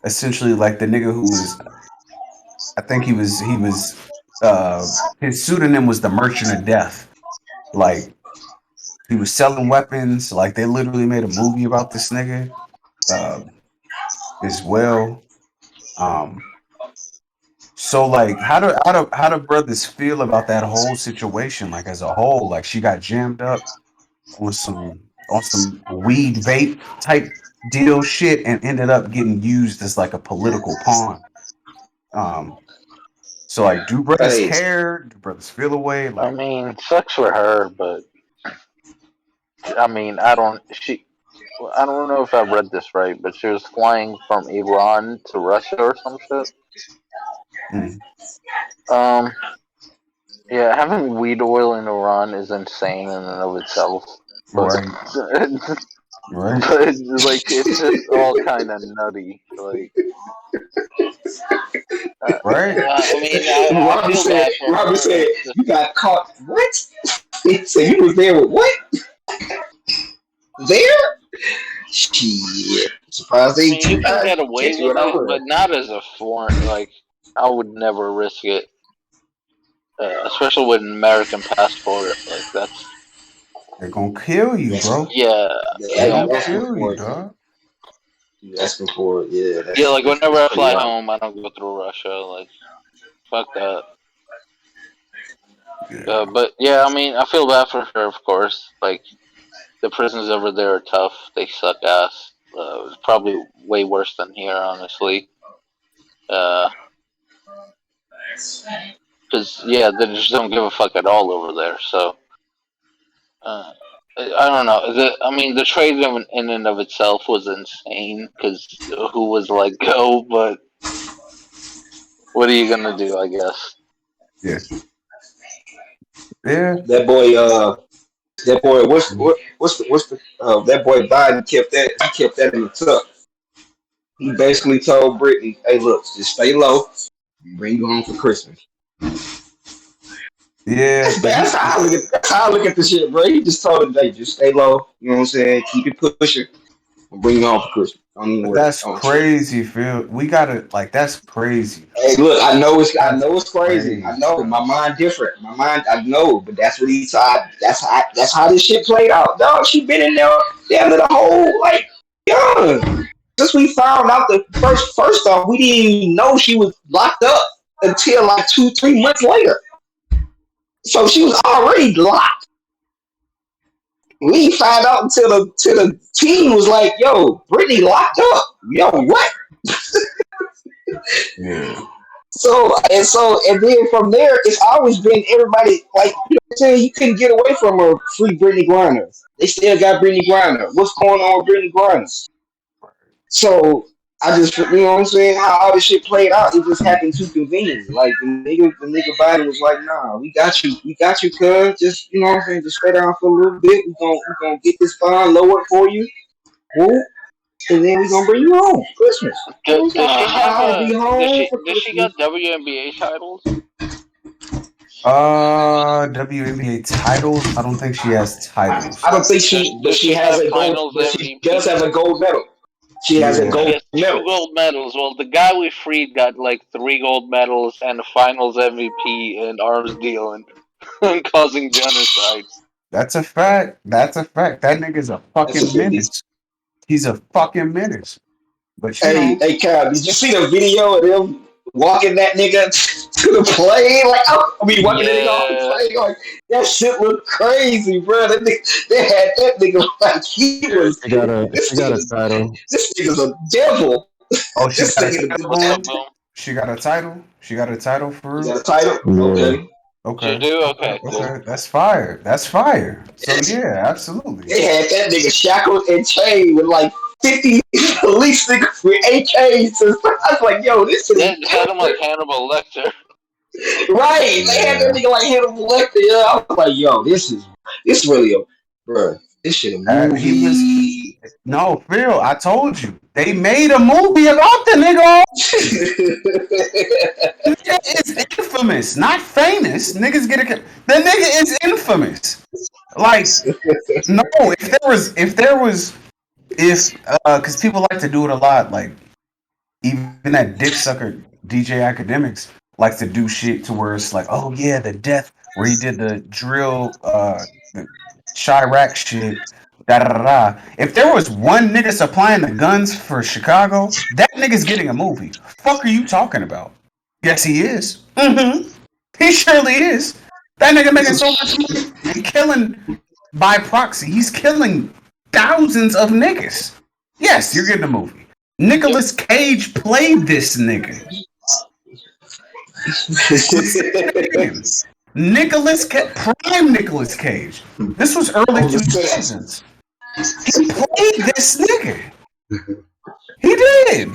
S3: essentially like the nigga who was, I think he was, his pseudonym was the Merchant of Death. Like he was selling weapons. Like they literally made a movie about this nigga uh, as well. Um, so like, how do brothers feel about that whole situation? Like as a whole, like she got jammed up on some weed vape type deal shit and ended up getting used as like a political pawn. Um, so like, do brothers
S1: Hey,
S3: care? Do brothers feel away?
S5: I
S3: Like,
S5: mean, sucks for her, but I mean, I don't. She. I don't know if I read this right, but she was flying from Iran to Russia or some shit.
S3: mm,
S5: Um. Yeah, having weed oil in Iran is insane in and of itself, but
S3: right, right,
S5: but like it's just all kind of nutty. Like,
S3: right.
S5: I mean, I feel bad for
S1: Robert
S5: her.
S1: said,
S5: It's just,
S1: you got caught. What? He said you was there with what? There? Shit. Surprised
S5: I
S1: they
S5: mean, you can
S1: tried
S5: get
S1: to
S5: away
S1: catch you
S5: with
S1: without
S5: it,
S1: her.
S5: but not as a foreign. Like, I would never risk it, especially with an American passport. Like, that's
S3: They're gonna kill you,
S1: That's
S3: bro.
S5: yeah,
S3: They're
S5: yeah,
S3: gonna
S1: you
S5: man.
S1: asking
S3: kill you,
S1: for it.
S3: dog.
S1: You asking for it. Yeah,
S5: Yeah, like whenever
S1: that's
S5: I
S1: pretty
S5: fly
S1: wild.
S5: home, I don't go through Russia. Like, fuck that.
S3: Yeah,
S5: But yeah, I mean, I feel bad for her, of course. Like, the prisons over there are tough. They suck ass. It's probably way worse than here, honestly. Because yeah, they just don't give a fuck at all over there. So uh, I don't know. I mean, the trade in and of itself was insane. Because who was let go? But what are you gonna do? I guess.
S3: yeah, yeah.
S1: That boy, that boy, what's the that boy Biden kept that in the tuck. He basically told Brittany, "Hey, look, just stay low. Bring you home for Christmas."
S3: Yeah, but
S1: That's how I look at the shit, bro. He just told him, "Hey, just stay low. You know what I'm saying? Keep it pushing. We'll bring you home for Christmas. Don't even worry.
S3: that's
S1: Don't trip."
S3: crazy, Phil. We gotta like that's crazy.
S1: Hey, look, I
S3: That's
S1: know it's crazy. I
S3: crazy,
S1: know my
S3: dog.
S1: mind different. My mind, I know, but that's what he said. That's how this shit played out, dog. She been in there, damn near the whole like young. Since we found out the first off, we didn't even know she was locked up until like 2 3 months later. So she was already locked. We didn't find out until the team was like, "Yo, Brittany locked up." Yo, what?
S3: Yeah,
S1: So then from there, it's always been everybody like you know what I'm saying. You couldn't get away from a free Brittany Griner. They still got Brittany Griner. What's going on with Brittany Griner? So I just you know what I'm saying. How all this shit played out, it just happened too convenient. Like the nigga Biden was like, "Nah, we got you, cuz just you know what I'm saying. Just stay down for a little bit. We gonna get this bond lowered for you, whoop, and then we gonna bring you home for Christmas." You know what I'm saying?
S5: Does she have
S1: I'll
S5: a?
S1: be home for
S5: Does she got
S1: Christmas.
S5: WNBA titles?
S3: WNBA titles. I don't think she has titles.
S1: I don't think she, but
S5: Does
S1: she
S5: she
S1: has
S5: have
S1: a gold.
S5: Finals
S1: But she does have
S5: MVP?
S1: a gold medal. She has a
S3: Yeah,
S5: She
S1: gold
S5: has two
S1: medal.
S5: gold medals. Well, the guy we freed got like three gold medals and a Finals MVP and arms deal and causing genocide.
S3: that's a fact. That's a fact. That nigga's a
S1: That's a
S3: fucking
S1: good.
S3: menace. He's a fucking menace. But
S1: Hey, Kyle, did you see the video of them walking that nigga to the plane. Like, I mean, walking that nigga off the
S5: Yeah.
S1: plane. Like, that shit looked crazy, bro. That nigga, they had that nigga like he was.
S6: She got a title.
S1: This nigga's a devil.
S3: Oh, she
S1: This
S3: got a
S1: nigga's
S3: title
S1: a
S5: What's up,
S1: devil.
S3: going.
S5: Boom?
S3: She got a title. She got a title for
S1: You
S3: real.
S1: got a title?
S6: Yeah.
S1: Okay.
S5: You
S3: Okay.
S5: do? Okay, cool.
S3: Okay. That's fire. That's fire. So yeah, absolutely.
S1: They had that nigga shackled and chained with like 50 police niggas with AKs. And stuff. I was like, yo, this shit is
S5: They had him like
S1: different.
S5: Hannibal Lecter.
S1: Right. They had that
S3: Yeah.
S1: nigga like Hannibal Lecter. Yeah. I was like, yo, this really a bro. This shit a
S3: He was
S1: movie.
S3: no Phil. I told you they made a movie about the nigga already. Nigga is infamous, not famous. Niggas get it. The nigga is infamous. Like no, because people like to do it a lot. Like even that dick sucker DJ Academics likes to do shit to where it's like, oh yeah, the death where he did the drill, the Chirac shit. Da, da, da, da. If there was one nigga supplying the guns for Chicago, that nigga's getting a movie. Fuck are you talking about? Yes, he is. He surely is. That nigga making so much money and killing by proxy. He's killing thousands of niggas. Yes, you're getting a movie. Nicolas Cage played this nigga. Prime Nicolas Cage. This was early 2000s. He played this nigga. He did.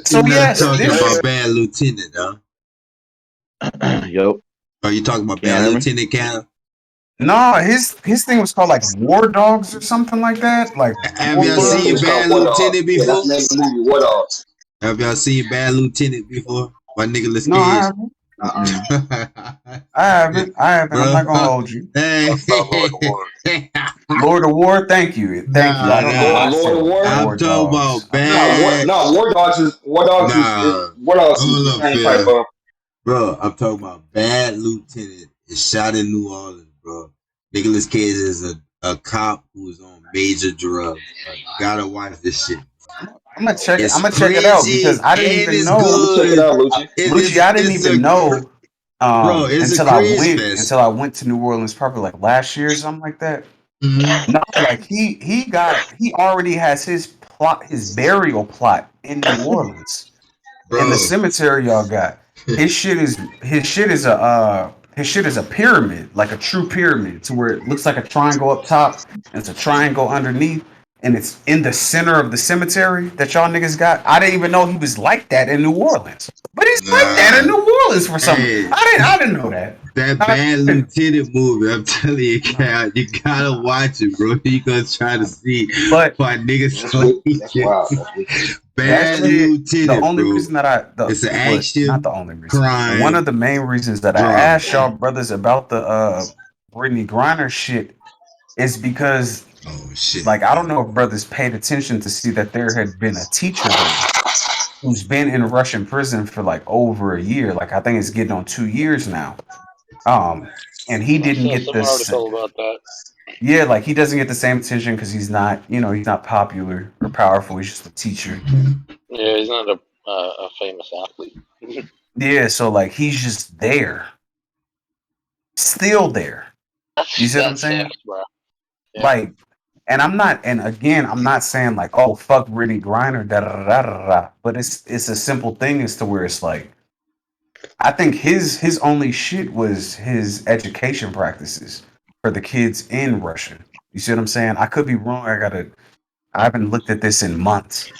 S3: So
S4: You're not
S3: yes,
S4: talking
S3: this
S4: about Bad Lieutenant, huh?
S6: Yup.
S4: Are you talking about
S6: Can you
S4: Bad
S6: hear me?
S4: Lieutenant, Cal?
S3: nah, his thing was called like War Dogs or something like that. Like
S4: Have y'all
S3: War,
S4: seen
S1: It's
S4: Bad
S1: called War Dogs.
S4: Lieutenant
S1: Yeah, that's
S4: before?
S1: the name of the movie, War Dogs.
S4: Have y'all seen Bad Lieutenant before? By Nicolas
S3: no, I
S4: Cage.
S3: haven't.
S1: Uh-uh.
S3: I haven't. I'm
S4: Bro.
S3: not gonna hold you.
S4: Hey.
S5: That's about Lord of War.
S3: Lord of War, thank you. Thank you. I don't know why I
S1: Lord
S3: said
S1: of War?
S3: War
S4: I'm talking
S3: Dogs.
S4: about bad.
S1: War Dogs is
S4: Nah.
S1: War Dogs is
S4: Hold
S1: the
S4: up,
S1: same
S4: Phil.
S1: type of.
S4: Bro, I'm talking about Bad Lieutenant. It's shot in New Orleans, bro. Nicolas Cage is a cop who's on major drugs. Bro. You gotta watch this shit.
S3: I'm gonna check
S4: It's
S3: it out because
S4: crazy
S3: I didn't
S4: and
S3: even
S4: it's
S3: know.
S1: I'm gonna check it
S4: good.
S1: out, Lucci.
S3: Lucci, I didn't
S4: It's
S3: even know
S4: bro, it's
S3: until
S4: a
S3: I
S4: craze
S3: went
S4: fest.
S3: to New Orleans probably like last year or something like that.
S4: Mhm.
S3: No, like he already has his burial plot in New Orleans. In the
S4: Bro.
S3: cemetery y'all got. His shit is a pyramid, like a true pyramid, to where it looks like a triangle up top and it's a triangle underneath, and it's in the center of the cemetery that y'all niggas got. I didn't even know he was like that in New Orleans. But he's like that in
S4: Nah.
S3: New Orleans for something.
S4: Hey.
S3: I didn't know that.
S4: That
S3: I
S4: Bad
S3: didn't.
S4: Lieutenant movie, I'm telling you, Cal, you gotta watch it, bro. You gonna try to see
S3: But
S4: why niggas
S1: That's
S4: like
S1: wicked. That's wild. That's wicked.
S4: Bad
S3: that shit, the
S4: Lieutenant,
S3: only
S4: bro.
S3: reason that
S4: It's an
S3: not
S4: action,
S3: the only reason. One of
S4: crime,
S3: the main reasons that I
S4: drama.
S3: asked y'all brothers about the Brittany Griner shit is because,
S4: Oh shit.
S3: like, I don't know if brothers paid attention to see that there had been a teacher there who's been in Russian prison for like over a year. Like, I think it's getting on 2 years now. And he
S5: I
S3: didn't
S5: saw
S3: get
S5: some
S3: this.
S5: article about that.
S3: Yeah, like he doesn't get the same attention because he's not, he's not popular or powerful. He's just a teacher.
S5: Yeah, he's not a famous athlete.
S3: Yeah, so like he's just there, still there. You see what I'm
S5: That's
S3: saying?
S5: sick, bro. Yeah.
S3: Like, and I'm not saying like, oh fuck Brittany Griner, da da da da da. But it's a simple thing as to where it's like, I think his only shit was his education practices for the kids in Russia. You see what I'm saying? I could be wrong. I haven't looked at this in months.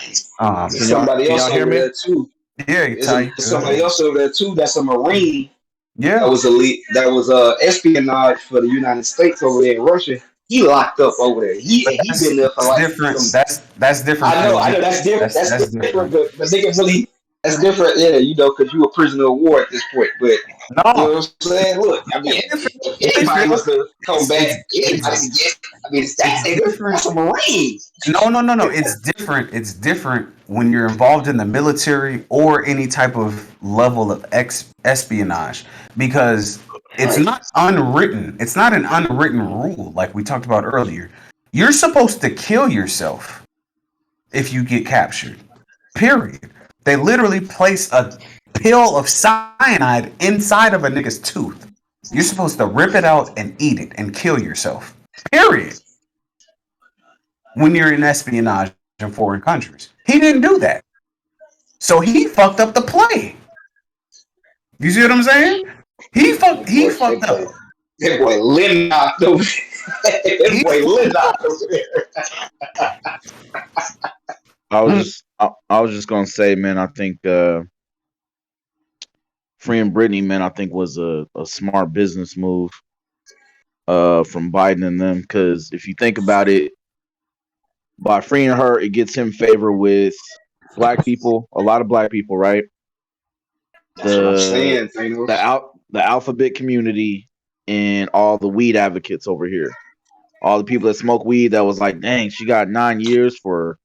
S1: There's somebody else
S6: hear
S1: over
S6: me?
S1: there too.
S3: Yeah, Ty,
S1: There's somebody else over there too. That's a Marine. That
S3: yeah,
S1: was elite. That was espionage for the United States over there in Russia. He locked up over there.
S3: but
S1: He been there for
S3: that's
S1: like
S3: different.
S1: some.
S3: That's different,
S1: I
S3: Phil.
S1: know. That's different.
S3: That's
S1: That's different.
S3: different.
S1: But they can really. That's different. Yeah, because you a prisoner of war at this point. But you know
S3: No,
S1: what I'm saying? Look, I mean, if anybody was to come back, anybody
S3: it's
S1: can get. I mean,
S3: it's
S1: that's
S3: different.
S1: a Marine.
S3: No. It's different. It's different when you're involved in the military or any type of level of espionage because it's
S1: Right.
S3: not unwritten. It's not an unwritten rule like we talked about earlier. You're supposed to kill yourself if you get captured. Period. They literally place a pill of cyanide inside of a nigga's tooth. You're supposed to rip it out and eat it and kill yourself. Period. When you're in espionage in foreign countries. He didn't do that. So he fucked up the play. You see what I'm saying? He fucked up.
S1: That boy lit knocked over. That boy lit knocked over there.
S2: I was just gonna say, man, I think freeing Britney, man, I think was a smart business move from Biden and them, because if you think about it, by freeing her, it gets him favor with black people, a lot of black people, right?
S1: That's what I'm saying,
S2: the alphabet community and all the weed advocates over here. All the people that smoke weed that was like, dang, she got 9 years for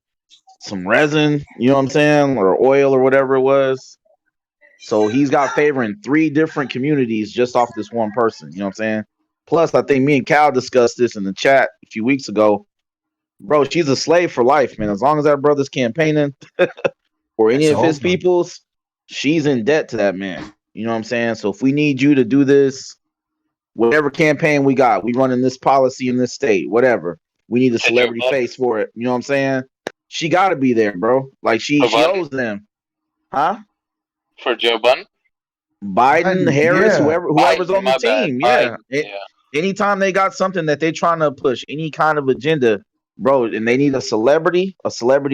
S2: some resin, you know what I'm saying? Or oil or whatever it was. So he's got favor in 3 different communities just off this one person, you know what I'm saying? Plus, I think me and Cal discussed this in the chat a few weeks ago. Bro, she's a slave for life, man. As long as that brother's campaigning or any of his people's, she's in debt to that man. You know what I'm saying? So if we need you to do this, whatever campaign we got, we running this policy in this state, whatever. We need a celebrity face for it. You know what I'm saying? She got to be there, bro. Like she owes them. Huh?
S5: For Joe Budden?
S2: Biden, Harris, whoever's
S5: Biden,
S2: on the team.
S5: Biden,
S2: Anytime they got something that they're trying to push, any kind of agenda, bro, and they need a celebrity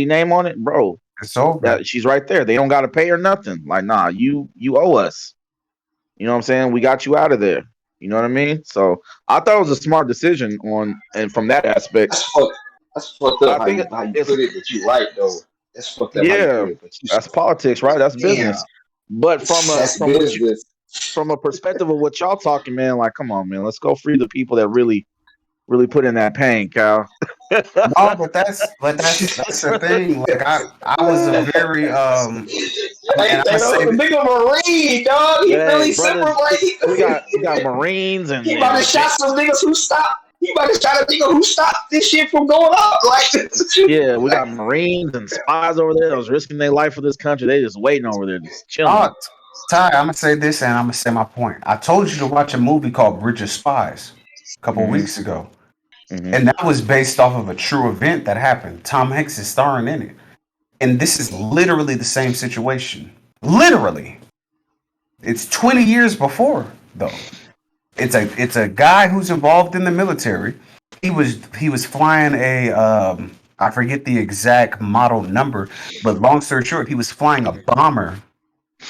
S2: name on it, bro.
S3: So
S2: she's right there. They don't got to pay her nothing. Like, nah, you owe us. You know what I'm saying? We got you out of there. You know what I mean? So I thought it was a smart decision and from that aspect.
S1: That's fucked up. How you put it, but you right though. That's fucked up.
S2: Yeah, that's politics, right? That's business. But from a perspective of what y'all talking, man, like, come on, man, let's go free the people that really put in that pain, Cal.
S3: No, but that's the thing. Like I was a very
S1: the nigga Marine, dog. He really separated.
S2: We got Marines and
S1: he about to shot some niggas who stopped. He about to shot a nigga who stopped this shit from going up. Like,
S2: yeah, we got Marines and spies over there that was risking their life for this country. They just waiting over there, just chilling.
S3: Ty, I'm gonna say this and I'm gonna say my point. I told you to watch a movie called Bridge of Spies a couple weeks ago. Mm-hmm. And that was based off of a true event that happened. Tom Hanks is starring in it. And this is literally the same situation. Literally. It's 20 years before, though. It's a guy who's involved in the military. He was flying a I forget the exact model number, but long story short, he was flying a bomber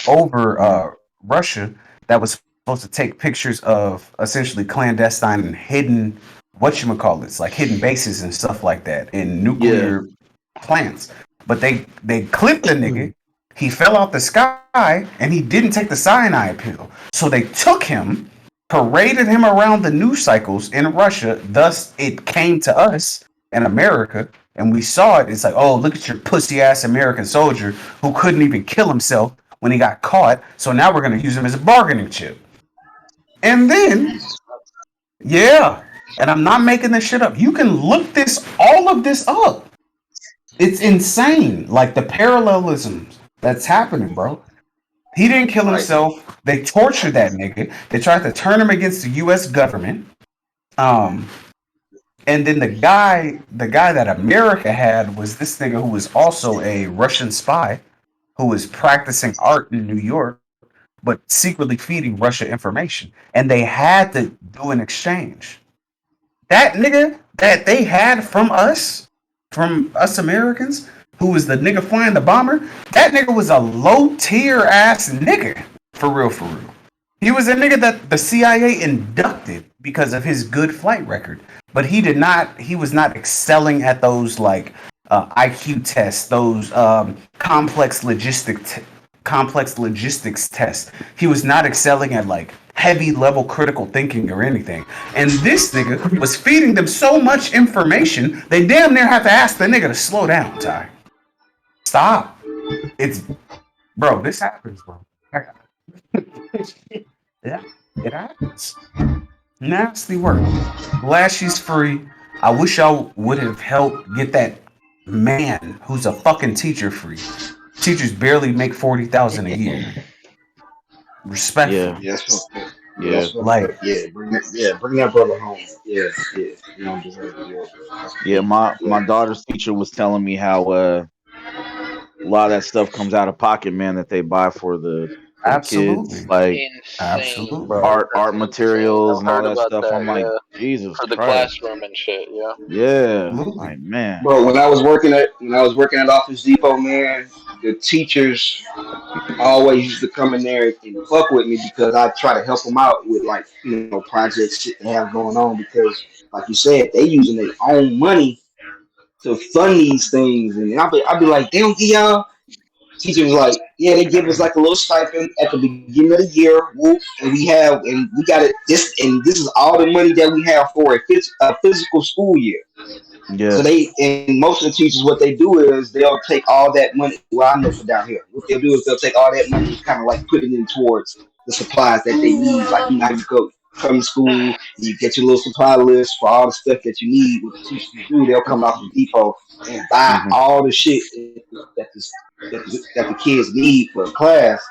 S3: over Russia that was supposed to take pictures of essentially clandestine and hidden whatchamacallits, like hidden bases and stuff like that in nuclear plants. But they clipped the nigga. He fell out the sky and he didn't take the cyanide pill. So they took him, paraded him around the news cycles in Russia. Thus, it came to us in America and we saw it. It's like, oh, look at your pussy ass American soldier who couldn't even kill himself when he got caught. So now we're going to use him as a bargaining chip. And then, and I'm not making this shit up. You can look all of this up. It's insane. Like the parallelisms that's happening, bro. He didn't kill himself. They tortured that nigga. They tried to turn him against the U.S. government. And then the guy that America had was this nigga who was also a Russian spy who was practicing art in New York, but secretly feeding Russia information. And they had to do an exchange. That nigga that they had from us Americans, who was the nigga flying the bomber, that nigga was a low tier ass nigga. For real. He was a nigga that the CIA inducted because of his good flight record. But he was not excelling at those like IQ tests, those complex logistics tests. He was not excelling at like heavy level critical thinking or anything. And this nigga was feeding them so much information, they damn near have to ask the nigga to slow down, Ty. Stop. Bro, this happens, bro. Yeah, it happens. Nasty work. Glad she's free. I wish y'all would have helped get that man who's a fucking teacher free. teachers barely make 40,000 a year.
S2: Yeah,
S3: Respectfully,
S1: Yeah, that's fucked up. Yeah,
S2: yeah,
S1: that's fucked up.
S3: like
S1: Bring that brother home. Yeah, yeah. You don't deserve it. Yeah, that's
S2: yeah.
S1: crazy.
S2: My
S1: Yeah.
S2: daughter's teacher was telling me how a lot of that stuff comes out of pocket, man, that they buy for the kids,
S3: absolutely,
S2: like
S5: Insane,
S3: absolutely.
S5: bro.
S2: art
S5: That's insane.
S2: materials
S5: I've
S2: and all
S5: heard
S2: that
S5: about
S2: stuff.
S5: that.
S2: I'm like,
S5: Yeah,
S2: Jesus
S5: for the
S2: Christ.
S5: classroom and shit. Yeah.
S2: Yeah,
S3: Absolutely.
S2: like man.
S1: Bro, when I was working at Office Depot, man, the teachers always used to come in there and fuck with me because I try to help them out with like projects shit they have going on because like you said they using their own money to fund these things and I'll be like they don't give y'all. Teacher was like, yeah, they give us like a little stipend at the beginning of the year, whoop, and we got it. This is all the money that we have for a physical school year. So
S2: Yeah,
S1: and most of the teachers, what they do is they'll take all that money. Well, I know for down here, what they'll do is they'll take all that money and kind of like put it in towards the supplies that they need. Like how you go come to school, you get your little supply list for all the stuff that you need. What the teachers do, they'll come off the depot and buy
S2: hmm,
S1: all the shit that the kids need for a class.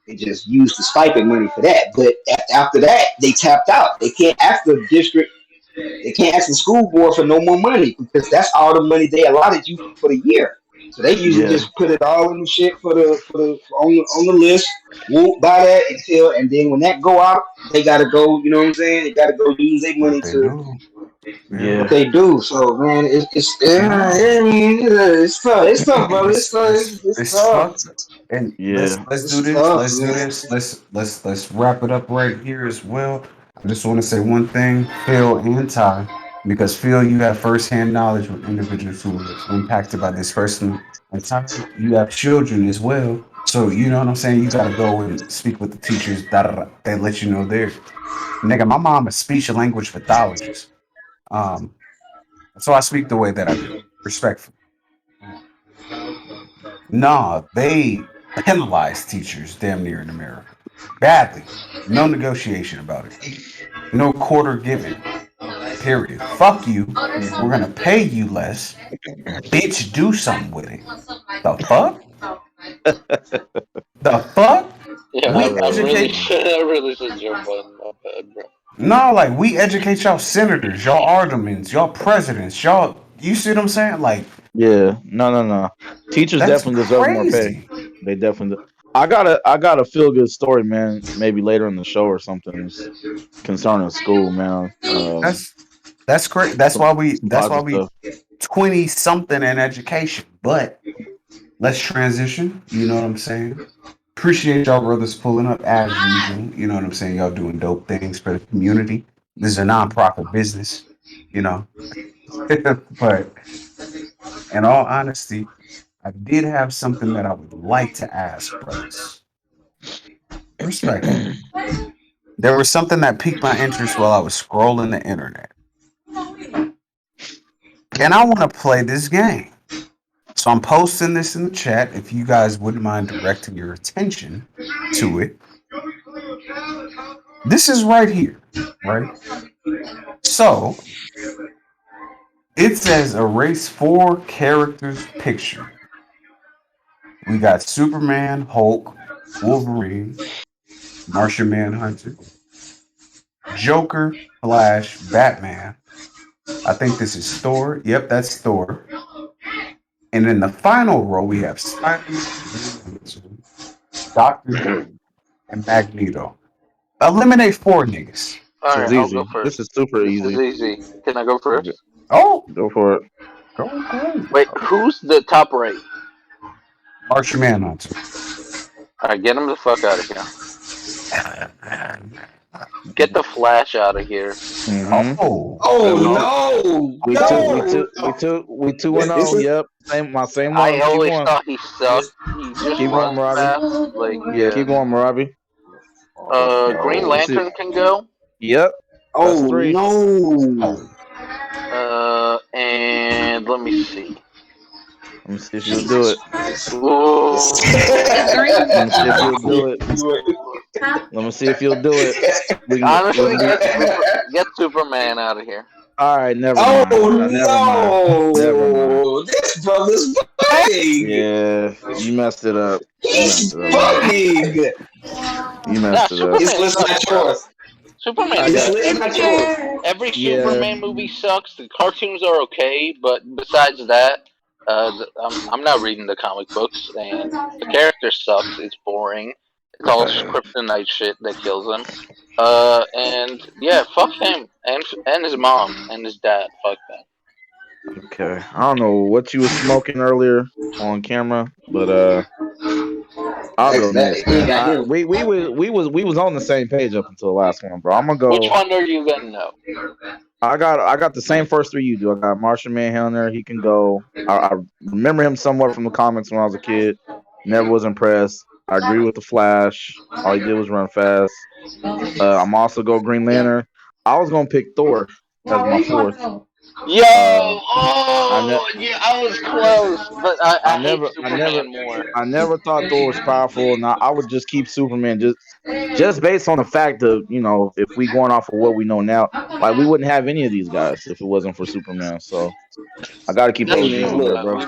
S1: They just use the stipend money for that. But after that, they tapped out. They can't ask the school board for no more money because that's all the money they allotted you for the year. So they usually
S2: yeah,
S1: just put it all in the shit on the list. Won't buy that and then when that go out, they gotta go. You know what I'm saying? They gotta go use their
S3: What
S1: money
S3: they
S1: to
S3: do, yeah.
S1: what
S2: yeah,
S1: they do. So man, it's yeah,
S3: No,
S1: I mean, it's tough. It's tough, brother. It's
S3: it's
S1: tough.
S3: fucked. And
S2: yeah.
S3: let's do
S1: It's
S3: this.
S1: tough,
S3: Let's do
S1: man.
S3: this. Let's wrap it up right here as well. I just want to say one thing, Phil and Ty, because Phil, you have firsthand knowledge with individuals who were impacted by this person, and Ty, you have children as well. So you know what I'm saying. You got to go and speak with the teachers that they let you know there. Nigga, my mom is speech and language pathologist. Um, so I speak the way that I do, respectfully. Nah, they penalize teachers damn near in America. Badly. No negotiation about it. No quarter given. Period. Fuck you. We're gonna pay you less. Bitch, do something with it. The fuck? The fuck?
S5: Yeah,
S3: We
S5: I really
S3: educate.
S5: should. I really should jump on my bed, bro.
S3: No, like we educate y'all senators, y'all aldermans, y'all presidents, y'all. You see what I'm saying? Like
S2: Yeah, no, no, no. Teachers
S3: that's
S2: definitely deserve more pay.
S3: crazy.
S2: They definitely. I got a feel good story, man. Maybe later in the show or something concerning school, man.
S3: That's that's great. That's why we.
S2: Some
S3: That's why
S2: positive
S3: we
S2: stuff.
S3: 20 something in education. But let's transition. You know what I'm saying? Appreciate y'all brothers pulling up as usual. You know what I'm saying? Y'all doing dope things for the community. This is a nonprofit business, you know. But in all honesty, I did have something that I would like to ask, brothers. Respectfully. There was something that piqued my interest while I was scrolling the internet. And I want to play this game. So I'm posting this in the chat if you guys wouldn't mind directing your attention to it. This is right here, right? So it says erase 4 characters picture. We got Superman, Hulk, Wolverine, Martian Manhunter, Joker, Flash, Batman. I think this is Thor. Yep, that's Thor. And in the final row, we have Spider-Man, Green Lantern, Doctor Doom, and Magneto. Eliminate 4 niggas.
S5: All
S2: This
S5: right,
S2: is
S5: I'll go
S2: easy. This
S5: first.
S2: is super
S5: This is
S2: easy.
S5: easy. Can I go
S2: Go,
S5: first?
S3: Oh,
S2: go for it.
S3: go crazy.
S5: Wait, who's the top right?
S3: Martian Manhunter.
S5: All right, get him the fuck out of here. Get the Flash out of here.
S2: Hmm.
S3: Oh,
S1: Oh
S5: And all,
S1: no,
S2: We took we
S1: no.
S2: took we took we two and
S1: This
S2: oh.
S1: is
S2: Yep, same
S5: I
S2: ones. Keep
S5: always
S2: going.
S5: thought he sucked. He just
S2: Keep going,
S5: runs
S2: Marabi.
S5: fast. Like,
S2: Yeah,
S5: yeah.
S2: keep going, Marabi.
S3: oh
S5: Green
S3: no.
S2: Let's see.
S5: Lantern can go.
S2: Yep, that's
S1: oh
S2: three.
S1: no.
S5: And let me see.
S2: Let me see if you'll do it.
S5: Ooh.
S2: Let me see if you'll do it. Let me see if you'll do it. We can
S5: Honestly,
S2: be
S5: get Superman out of here.
S2: All right, never
S1: Oh
S2: mind. Never mind. Never mind.
S1: no! This brother's bugging.
S2: Yeah, you messed it up. You
S1: He's
S2: messed it up, man.
S1: bugging.
S2: You
S5: Nah,
S2: messed it up.
S1: This
S5: Superman
S1: list
S5: sucks,
S1: not
S5: bro.
S1: yours.
S5: Superman
S2: I
S1: This
S2: got.
S5: sucks.
S1: list not yours.
S5: Every
S2: Yeah.
S5: Superman movie sucks. The cartoons are okay, but besides that, I'm not reading the comic books, and the character sucks. It's boring. It's all kryptonite shit that kills him. And yeah, fuck him and his mom and his dad. Fuck them.
S2: Okay. I don't know what you was smoking earlier on camera, but I'll go next,
S1: He
S2: man.
S1: got him.
S2: We was on the same page up until the last one, bro. I'm gonna
S5: Which
S2: go.
S5: one are you gonna know?
S2: I got the same first three you do. I got Martian Manhunter. He can go. I remember him somewhat from the comics when I was a kid. Never was impressed. I agree with the Flash. All he did was run fast. I'm also go Green Lantern. I was gonna pick Thor as my fourth.
S5: Yo,
S2: I ne-
S5: yeah, I was close, but I
S2: I
S5: hate
S2: never, I never,
S5: Superman more.
S2: I never thought Thor was powerful, and I would just keep Superman just based on the fact of if we going off of what we know now, like we wouldn't have any of these guys if it wasn't for Superman. So I got to keep
S5: That's
S1: Hey
S2: OG
S1: man,
S2: on
S5: true,
S2: there,
S1: look,
S5: but
S2: bro.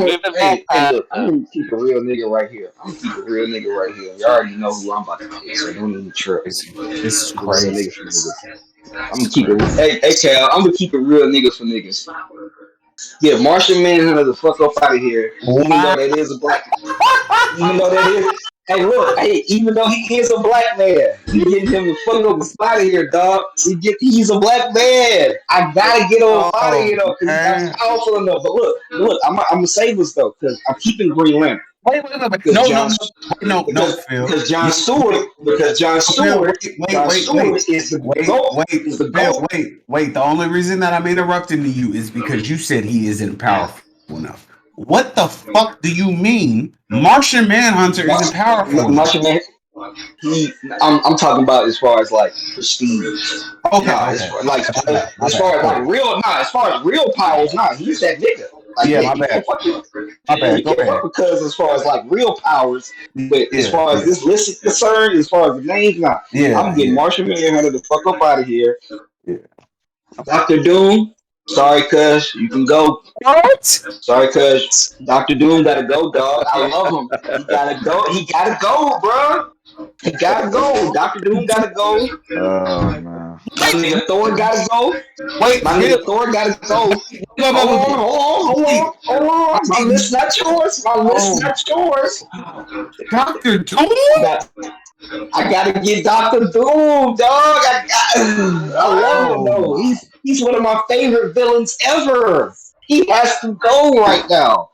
S5: we've evolved
S1: hey
S5: past
S1: look, I'm
S5: that.
S1: gonna keep a real nigga right here. I'm gonna keep a real nigga right here. You already know who I'm about to pick, so don't even trip.
S3: This is
S1: Keep it real
S3: crazy.
S1: niggas for niggas. I'm
S3: This
S1: gonna
S3: is
S1: keep
S3: crazy.
S1: it. Hey Cal, I'm gonna keep it real niggas for niggas. Yeah, Martian Manhunter the fuck up out of here. Even though
S3: Wow.
S1: that is a black, even though that is. Hey, look, hey, even though he is a black man, we getting him the fuck up out of here, dog. He's a black man. I gotta get him out of
S3: Oh
S1: here though, because he's not
S3: man.
S1: powerful enough. But look, I'm gonna save this though, because I'm keeping Green Lantern.
S3: Wait.
S1: Because
S3: No, Phil.
S1: because John
S3: You,
S1: Stewart because
S3: Phil,
S1: John Stewart is the
S3: Phil,
S1: GOAT.
S3: wait. The only reason that I'm interrupting you is because you said he isn't powerful enough. What the fuck do you mean? Martian Manhunter isn't powerful enough.
S1: Martian Man. I'm talking about as far as like prestige. Nah,
S3: Okay. My
S1: as
S3: bad.
S1: far as
S3: Go
S1: like
S3: ahead.
S1: real, nah, as far as real powers, nah, he's that nigga. Like,
S3: Yeah,
S1: yeah,
S3: my
S1: you
S3: bad.
S1: can't fuck with,
S3: My bad.
S1: you
S3: Go
S1: can't fuck
S3: ahead.
S1: with Cuz as far as like real powers. But as
S3: Yeah,
S1: far as
S3: yeah,
S1: this list is concerned, as far as the names, nah, I'm
S3: yeah,
S1: getting
S3: yeah,
S1: Martian Manhunter the fuck up out of here.
S3: yeah.
S1: Doctor Doom, sorry, Cuz you can go.
S3: What?
S1: Sorry, Cuz Doctor Doom gotta go, dog. I love him. He gotta go. He gotta go, bro. He gotta go. Doctor Doom gotta go.
S2: Oh man.
S1: My nigga Thor gotta go.
S3: Wait,
S1: My
S3: Phil.
S1: nigga Thor gotta go.
S3: Wait, wait.
S1: Hold on. My list not yours. My list
S3: Oh,
S1: not yours.
S3: Doctor Doom.
S1: I got. I gotta get Doctor Doom, dog. I love him
S3: Oh
S1: though.
S3: my.
S1: He's one of my favorite villains ever. He has to go right now.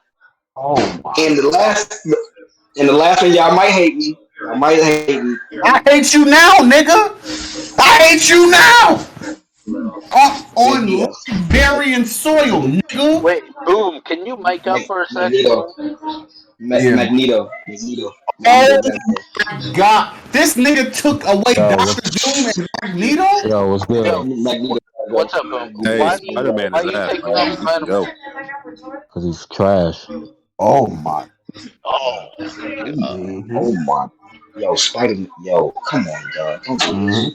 S3: Oh my.
S1: And the last one, y'all might hate me. Y'all might hate me.
S3: I hate you now, nigga. I hate you now. On
S1: Magneto.
S3: Liberian soil, nigga.
S5: Wait, boom! Can you mic up for a sec,
S1: Magneto.
S5: boom?
S3: Yeah.
S1: Magneto
S3: Oh
S1: gotta go.
S3: God, this nigga took away
S6: Yo,
S3: Doctor Doom and Magneto.
S6: what's
S5: Yo,
S6: good?
S1: Magneto gotta go.
S5: what's up, boom?
S7: Hey,
S5: Why do you
S7: Spider Man
S5: why
S7: is
S5: are you
S7: ass,
S5: taking
S7: bro.
S5: off
S7: He needs to
S5: Spider Man?
S7: go.
S6: Cause he's trash.
S3: Oh my.
S5: Oh,
S3: Mm-hmm.
S1: Oh my. Yo, Spider. Yo, come on, dog. Don't do this.
S3: Mm-hmm.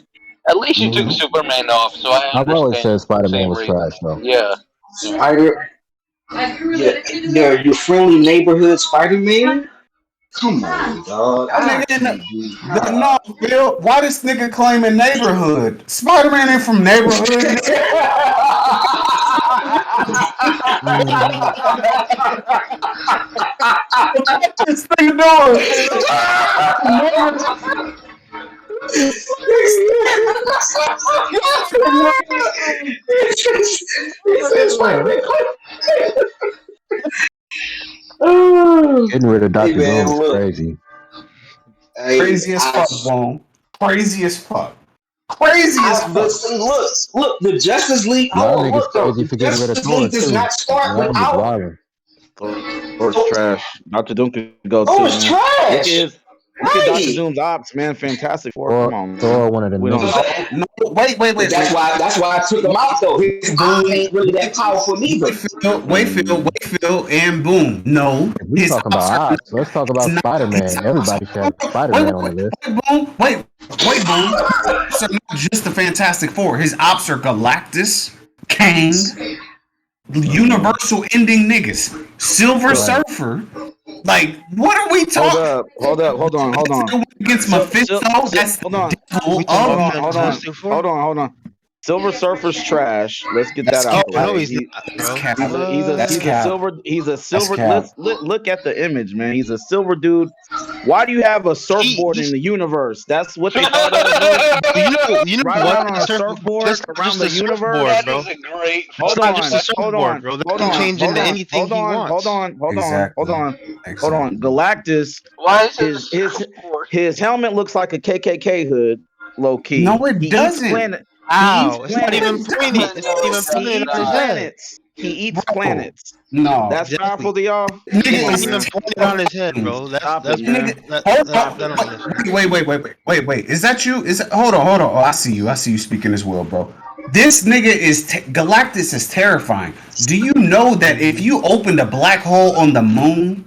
S5: at least you took
S3: Mm-hmm.
S5: Superman off, so I
S6: I've always
S5: understand
S6: said
S5: the
S6: Spider-Man
S5: same
S6: was trash,
S5: reasoning.
S6: though.
S5: Yeah, yeah.
S1: Spider. Yeah, your friendly neighborhood Spider-Man. Come on, dog.
S3: That
S1: I
S3: nigga in
S1: can't do.
S3: no, Bill. Why this nigga claiming neighborhood? Spider-Man ain't from neighborhood.
S6: Mhm.
S3: What this nigga doing? He's from neighborhood.
S1: He says Spider-Man. Oh.
S6: Getting rid of
S1: Hey
S6: Dr.
S1: man,
S6: Doom is
S1: look.
S6: crazy.
S1: Hey,
S3: Crazy as fuck, Boom. Crazy as fuck. Crazy as
S1: but
S3: fuck.
S1: see, look. The Justice League.
S6: Y'all
S1: Hold on,
S6: niggas
S1: look though.
S6: crazy
S1: The
S6: for getting rid of
S1: Justice
S6: Thor,
S1: League does
S6: too.
S1: not start
S6: Y'all just
S1: without.
S6: wildin'.
S2: Thor's trash. Doctor Doom could go
S1: Thor
S2: too,
S1: is
S2: man.
S1: trash.
S2: Look at Doctor
S1: Right.
S2: Doom's ops, man. Fantastic Four. Come on, man.
S6: Thor one of the
S2: We don't.
S6: niggas.
S3: No, wait.
S1: But that's why I took him out though. His op
S3: Boom.
S1: ain't really that powerful neither.
S2: Mm,
S3: Wait, Phil, and boom. No,
S6: If we
S3: his
S6: talking about
S3: ops are
S6: ops, let's talk about
S3: not. His
S6: Spider-Man.
S3: ops.
S6: Everybody should have Spider-Man on the list.
S3: Boom. Wait. Wait, boom. So not just the Fantastic Four. His ops are Galactus, Kang, Universal Ending niggas, Silver
S6: Right.
S3: Surfer. Like, what are we talking?
S2: Hold on.
S3: Against Mephisto, that's
S2: Hold on.
S3: the devil
S7: We talking
S3: of
S7: about Fantastic Four?
S2: Hold on. Silver Surfer's trash. Let's get
S3: That's
S2: that out.
S3: cap.
S7: No, he's
S2: He-
S7: not,
S3: That's
S7: bro.
S3: cap.
S2: He's a
S3: That's cap.
S2: silver.
S3: cap.
S2: Look at the image, man. He's a silver dude. Why do you have a surfboard
S7: he's-
S2: in the universe? That's what they thought of.
S7: You know
S2: Right
S7: what?
S2: around on a surfboard
S7: That's
S2: around
S7: just
S2: the
S7: a
S2: universe.
S7: surfboard,
S5: That
S7: bro.
S5: is a great.
S2: Hold
S7: It's not
S2: on,
S7: just a surfboard, bro. That can change into anything he wants.
S2: Hold on.
S3: Exactly.
S2: Galactus,
S5: Why is it a
S2: his
S5: surfboard?
S2: his helmet looks like a KKK hood, low key.
S3: No, it
S2: He eats
S3: doesn't.
S2: planet.
S7: Ow! It's not
S2: planets.
S7: even pointed. It's not even
S2: He
S7: pointed
S2: eats
S7: on his head.
S2: planets. He eats
S3: Bro.
S2: planets.
S3: No.
S2: That's
S7: Exactly.
S2: powerful to y'all.
S3: Nigga
S7: It's not
S3: is
S7: even pointed on his head, bro.
S2: Stop
S7: That's
S2: it, man.
S3: Wait. Is that you? Hold on. Oh, I see you speaking as well, bro. This nigga is Galactus is terrifying. Do you know that if you opened a black hole on the moon,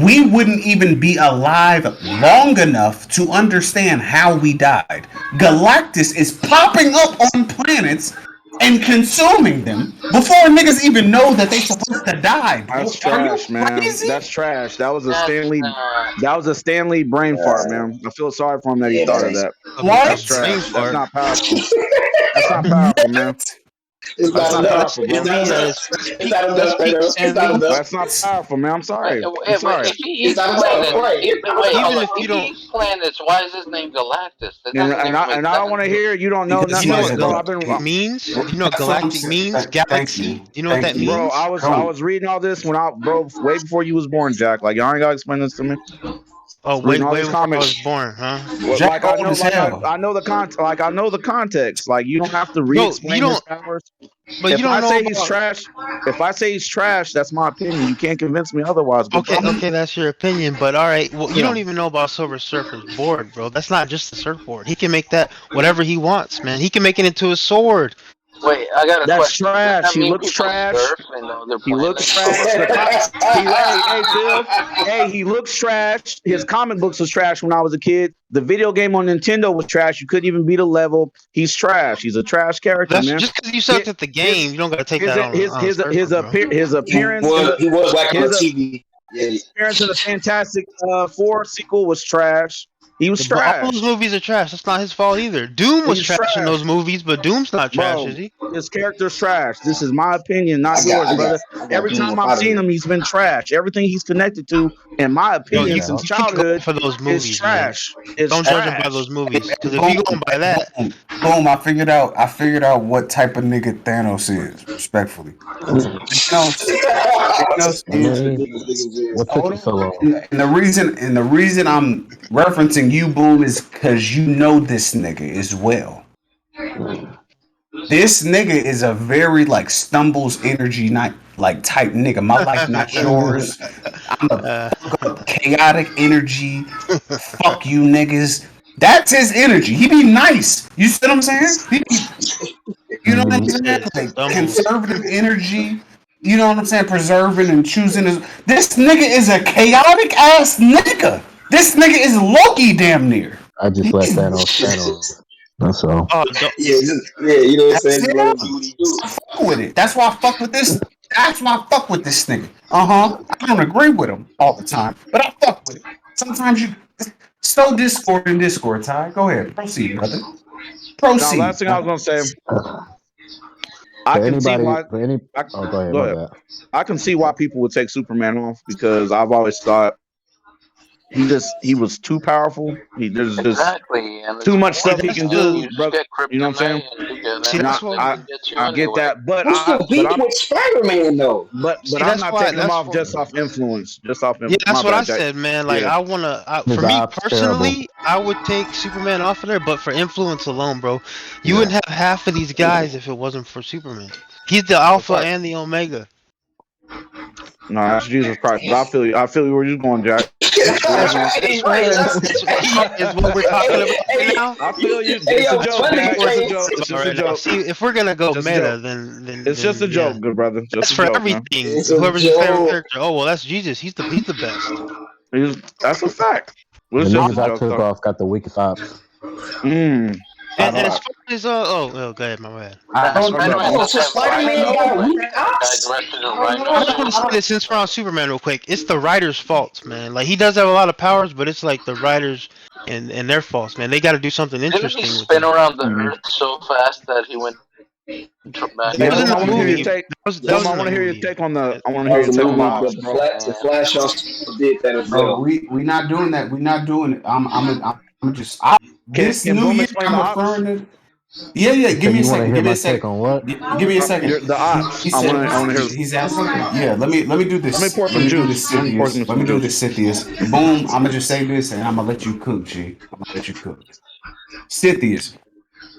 S3: we wouldn't even be alive long enough to understand how we died? Galactus is popping up on planets and consuming them before niggas even know that they supposed to die. Bro.
S2: That's trash, man.
S3: Crazy?
S2: That's trash. That was a
S5: That's
S2: Stanley.
S5: not-
S2: That was a Stanley brain fart, man. I feel sorry for him that he thought of that.
S3: What?
S2: That's trash. That's not powerful. That's not powerful, man.
S1: It's
S2: That's
S1: not
S2: not
S1: enough.
S2: powerful,
S1: It's
S2: bro.
S1: not enough. It's not enough. It's not enough.
S2: That's not powerful, man. I'm sorry. I'm sorry.
S5: If he
S1: It's
S5: eats
S1: not
S5: planets,
S1: enough. Right.
S7: Even if you
S5: he
S7: don't-
S5: eats planets, why is his name Galactus? That
S2: And
S5: doesn't even
S2: I
S5: make
S2: don't want to
S5: sense.
S2: hear you don't know
S3: Because
S7: You know
S2: nothing,
S7: what
S3: Bro,
S2: bro.
S7: galactic means? You know what
S3: That's what I'm
S7: galactic
S3: saying.
S7: means?
S3: Thank you.
S7: Galaxy. You know what that
S3: Thank you.
S7: means?
S2: Bro, I was reading all this when way before you was born, Jack. Like y'all ain't gotta explain this to me.
S7: Oh, way
S2: Reading all
S7: way
S2: these
S7: before I
S2: comics.
S7: was born, huh?
S3: Jack old as hell.
S2: I know the I know the context. Like you don't have to
S7: Bro,
S2: re-explain
S7: you
S2: his
S7: don't-
S2: powers.
S7: But
S2: If
S7: you don't
S2: I
S7: know
S2: say
S7: about.
S2: he's trash, that's my opinion. You can't convince me otherwise. But
S7: Okay, that's your opinion, but all right. Well, you
S2: Yeah.
S7: don't even know about Silver Surfer's board, bro. That's not just a surfboard. He can make that whatever he wants, man. He can make it into a sword.
S5: Wait, I got a
S2: That's
S5: question. Does
S2: trash.
S5: that
S2: He
S5: mean
S2: looks
S5: people
S2: trash.
S5: surf in other
S2: He looks
S5: planets?
S2: trash. Hey, Phil. Hey, he looks trash. His comic books was trash when I was a kid. The video game on Nintendo was trash. You couldn't even beat a level. He's trash. He's a trash character,
S7: That's
S2: man.
S7: just because you sucked at the game. You don't gotta take that on.
S2: His appearance.
S1: He was black on
S2: his-
S1: TV. Yeah.
S2: appearance in the Fantastic Four sequel was trash. He was
S7: But all
S2: trash.
S7: those movies are trash. That's not his fault either. Doom was
S2: He's
S7: trash in
S2: trash.
S7: those movies, but Doom's not trash,
S2: Bro,
S7: is he?
S2: his character's trash. This is my opinion, not
S1: I
S2: yours,
S1: got
S2: brother. Every
S1: Doom
S2: time
S1: up
S2: I've
S1: outta
S2: seen
S1: here.
S2: him, he's been trash. Everything he's connected to, in my opinion,
S7: you
S2: since
S7: can't go
S2: childhood,
S7: for those
S2: is
S7: movies,
S2: trash.
S7: man.
S2: It's
S7: Don't
S2: trash.
S7: judge him by those movies. Because if you go by that,
S3: Boom, I figured out what type of nigga Thanos is, respectfully. Thanos
S6: I mean, what took
S3: Hold
S6: you so long?
S3: on. And the reason I'm referencing you, Boom, is because you know this nigga as well. This nigga is a very like stumbles energy not like type nigga. My life not yours. I'm a chaotic energy. Fuck you niggas. That's his energy. He be nice. You see what I'm saying? You know what I'm saying? Like conservative energy. You know what I'm saying? Preserving and choosing his. This nigga is a chaotic ass nigga. This nigga is Loki damn near.
S6: I just let Thanos. That's all.
S7: oh,
S1: Yeah, you know what I'm saying? You
S3: Yeah.
S1: let him do what he do.
S3: I fuck with it. That's why I fuck with this. That's why I fuck with this nigga. I don't agree with him all the time, but I fuck with it. Sometimes you sow discord in Discord, Ty. Go ahead. Proceed, brother.
S2: Now,
S3: Proceed.
S2: last thing I was gonna say, I
S6: For
S2: can see
S6: anybody,
S2: why.
S6: for any,
S2: I,
S6: oh, go ahead.
S2: go
S6: My
S2: ahead.
S6: bad.
S2: I can see why people would take Superman off because I've always thought he was too powerful. There's just
S5: Exactly. And
S2: too much stuff he
S7: that's
S2: can
S7: the-
S2: do,
S5: You just
S2: brother.
S5: get
S2: You know what I'm saying?
S5: kryptonite and you get
S7: See,
S5: that.
S7: that's
S5: Nothing
S7: why-
S5: can get you
S2: I get
S5: anyway.
S2: that, but
S1: What's the beef
S2: I'm
S1: with Spider-Man though?
S7: See,
S2: I'm
S7: that's
S2: not
S7: why-
S2: taking him
S7: that's
S2: off
S7: why-
S2: just off influence. Just off influence.
S7: Yeah, that's
S2: My
S7: what I
S2: bad, Jack.
S7: said, man. Like,
S2: Yeah.
S7: for
S6: His
S7: me
S6: ops
S7: personally, I would take Superman off of there, but for influence alone, bro, you
S3: Yeah.
S7: wouldn't have half of these guys if it wasn't for Superman. He's the alpha
S2: Right.
S7: and the omega.
S2: No, that's Jesus Christ. But I feel you. I feel you where you're going, Jack.
S7: That's what we're talking about right now.
S2: I feel you.
S1: Hey,
S2: It's
S1: yo,
S2: a joke,
S1: funny
S2: Jack. It's a
S1: thing-
S2: joke. It's just a
S7: Right now.
S2: joke.
S7: See, if we're gonna go
S2: Just a
S7: meta,
S2: joke.
S7: then
S2: It's just a
S7: yeah.
S2: joke, good brother.
S7: That's
S2: Just a
S7: for
S2: joke, man.
S7: everything.
S1: It's a
S7: Whoever's your favorite
S1: joke.
S7: character. Oh well, that's Jesus. He's the best.
S2: That's a fact.
S6: The
S2: What's
S6: niggas
S2: Justice
S6: I
S2: Joe
S6: took
S2: talk?
S6: off got the weakest ops.
S2: Mm.
S7: And as
S2: Thought.
S7: far as go ahead, my bad.
S3: I
S5: That
S3: don't
S2: My bad,
S5: Spider-Man
S2: Boom.
S1: Oh,
S5: does
S1: so
S5: have
S3: I don't
S1: Spider-Man
S5: writers
S3: know.
S1: got weak
S5: that
S1: ops?
S5: directed
S1: I
S5: and
S1: don't
S5: writers
S7: I
S1: know.
S7: just
S5: too.
S7: want to say this since we're on Superman real quick. It's the writer's faults, man. Like he does have a lot of powers, but it's like the writers and their faults, man. They got to do something
S5: Didn't he
S7: interesting with
S5: spin
S7: him.
S5: around the
S2: Mm-hmm.
S5: Earth so fast that he went back
S7: That
S5: in
S2: Yeah,
S7: was in
S2: Boom.
S7: the
S2: I want to hear your
S7: movie.
S5: time?
S2: take.
S7: That
S1: Yeah,
S2: Boom.
S7: was
S2: I
S7: in the
S2: want to hear your
S7: movie.
S2: take on the. I want to
S1: that
S2: hear
S1: was
S2: your
S1: a
S2: take on the
S1: movie.
S2: ops,
S1: The
S2: bro.
S1: Flash, the Flash also did that as
S3: Bro,
S1: well.
S3: we not doing that. We not doing it. I'm just this
S2: Can
S3: new
S2: Boom
S3: year.
S2: explain
S3: I'm
S2: the ops?
S3: referring to. Yeah.
S6: You
S3: Give
S6: say
S3: me a
S6: you want to
S3: second.
S6: hear
S3: Give me
S6: my
S3: a
S6: take
S3: second.
S6: on what?
S3: Give me a second.
S2: The ops.
S3: He
S2: I
S3: said
S2: want to. I want to hear.
S3: he's asking. Yeah. Let me do
S2: Let me
S3: this.
S2: pour
S3: Let
S2: some
S3: me do
S2: juice.
S3: this,
S2: Let me pour some
S3: Cynthius. Let me do
S2: juice.
S3: this, Cynthius. Boom. I'm gonna just say this, and I'm gonna let you cook, G. I'm gonna let you cook. Cynthius.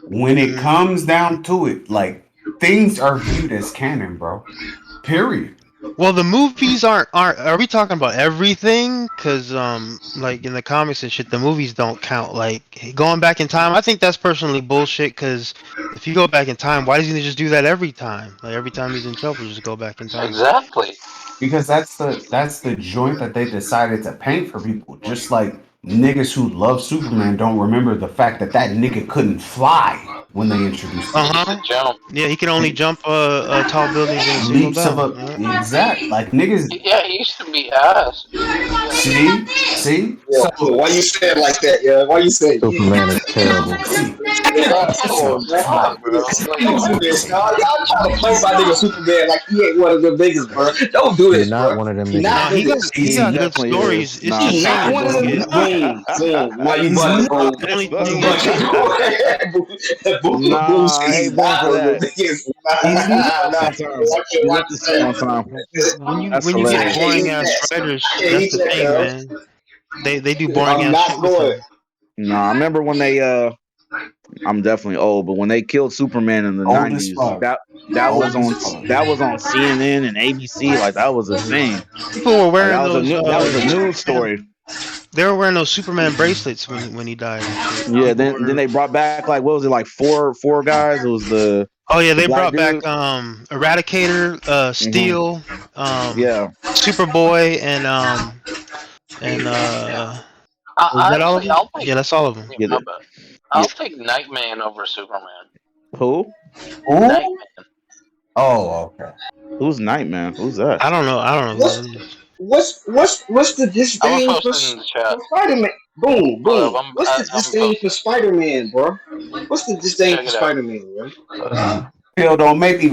S3: When it
S7: Mhm.
S3: comes down to it, like things are viewed as canon, bro. Period.
S7: Well, the movies aren't. Are we talking about everything? Cause like in the comics and shit, the movies don't count. Like going back in time, I think that's personally bullshit. Cause if you go back in time, why doesn't he just do that every time? Like every time he's in trouble, just go back in time.
S5: Exactly.
S3: Because that's the joint that they decided to paint for people. Just like niggas who love Superman don't remember the fact that that nigga couldn't fly when they introduced
S5: He
S3: him.
S5: used to
S7: Uh huh.
S5: jump.
S7: Yeah, he can only jump tall buildings in a single
S3: Leaps of
S7: bound.
S3: a
S7: Right?
S3: exact like niggas.
S5: Yeah, he used to be ass. Yeah.
S3: See.
S1: Yeah,
S3: So
S1: why you say it like that? Yeah, why you say it?
S6: Superman is terrible.
S3: see,
S1: Come
S3: listen,
S1: on, man.
S5: Come on, bro. Like,
S1: Don't do this, y'all. Y'all trying to play my nigga Superman like he ain't one of the niggas, bro. Don't do
S6: He
S1: this,
S6: not
S1: bro.
S6: one of them
S1: Do
S6: niggas.
S1: not
S7: No,
S1: do
S7: he got
S1: this.
S7: he
S2: He
S7: got
S3: he
S7: good
S2: definitely
S7: stories.
S2: is.
S7: It's
S2: Nah,
S1: He
S7: just
S1: not
S7: saying,
S1: one of
S7: boom.
S1: the boom, boom. Now you
S3: he's
S1: about to
S3: not.
S1: boom.
S7: The only
S1: You
S7: thing
S1: about
S7: is,
S1: to boom
S2: nah,
S1: said
S2: I
S1: he's
S2: hate Boom
S1: not
S2: for
S1: one of the
S2: that.
S1: niggas.
S3: He's not.
S1: Nah.
S2: One time.
S1: I can't
S2: You
S1: watch
S2: have to say it one
S1: that.
S2: time. That's
S7: when you get
S1: I
S2: hilarious.
S1: can't
S7: boring
S1: eat
S7: ass
S1: that. I
S7: writers,
S1: can't
S7: that's
S1: eat
S7: the
S1: that,
S7: thing,
S1: cuz.
S7: man. They do boring
S1: I'm
S7: ass
S1: not
S7: shit with
S1: going.
S7: him.
S2: Nah, I remember when they I'm definitely old, but when they killed Superman in the
S3: Old as
S2: '90s,
S3: fuck.
S2: that was
S3: Old as
S2: on
S3: fuck.
S2: CNN and ABC. Like that was a thing.
S7: People were
S2: Like
S7: wearing those
S2: that was a news
S7: Superman.
S2: story.
S7: They were wearing those Superman bracelets when he died and shit.
S2: Yeah.
S7: People
S2: Then
S7: were.
S2: they brought back like what was it like four guys? It was
S7: Oh yeah,
S2: the
S7: they
S2: black
S7: brought back
S2: dude.
S7: Eradicator,
S2: Hmm.
S7: Steel,
S2: Yeah.
S7: Superboy, and was that all of
S5: Honestly,
S7: them?
S5: I'll take.
S7: Yeah, that's all of them.
S5: Yeah,
S2: Yeah.
S5: my bad.
S2: Yeah.
S5: I'll take Nightman over Superman.
S2: Who?
S3: Who?
S5: Nightman.
S3: Oh, okay.
S2: Who's Nightman? Who's that?
S7: I don't know. I don't know who
S1: What's
S7: that is.
S1: what's the
S5: I'm gonna
S1: disdain
S5: post it in the chat.
S1: for Spider Man? Boom,
S5: Hold up,
S1: boom. What's the
S5: I'm
S1: disdain for
S5: posting it.
S1: Spider Man, bro? What's the disdain
S5: Check
S1: for
S5: it out.
S1: Spider Man, bro?
S3: Phil, don't make me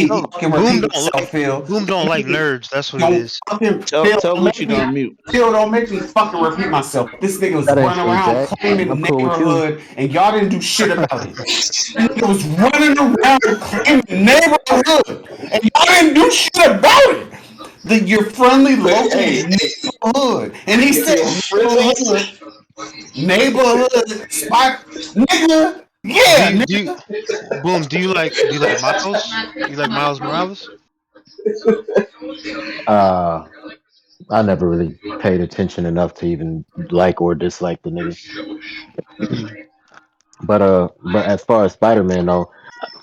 S7: Phil,
S3: fucking repeat myself,
S7: like
S3: Phil.
S7: Boom don't
S3: Don't
S7: like
S3: make me
S7: nerds. That's what it
S3: don't
S7: is.
S3: fucking
S2: Tell
S3: Phil,
S2: tell
S3: don't
S2: Lucci
S3: make
S2: to
S3: me
S2: unmute.
S3: Phil, don't make me fucking repeat myself. This nigga was
S6: That ain't
S3: running
S6: true,
S3: around
S6: Jack. I'm
S3: claiming
S6: cool with you.
S3: neighborhood and y'all didn't do shit about it. That nigga was running around claiming neighborhood and y'all didn't do shit about it. Your friendly local
S1: Hey, hey,
S3: neighborhood. And he said
S1: your friendly.
S3: neighborhood spot nigga.
S7: Do
S3: Yeah,
S7: you
S3: nigga.
S7: do you, Boom? Do you like Miles? You like Miles Morales?
S6: Uh, I never really paid attention enough to even like or dislike the nigga.
S7: Mm.
S6: But as far as Spider Man though,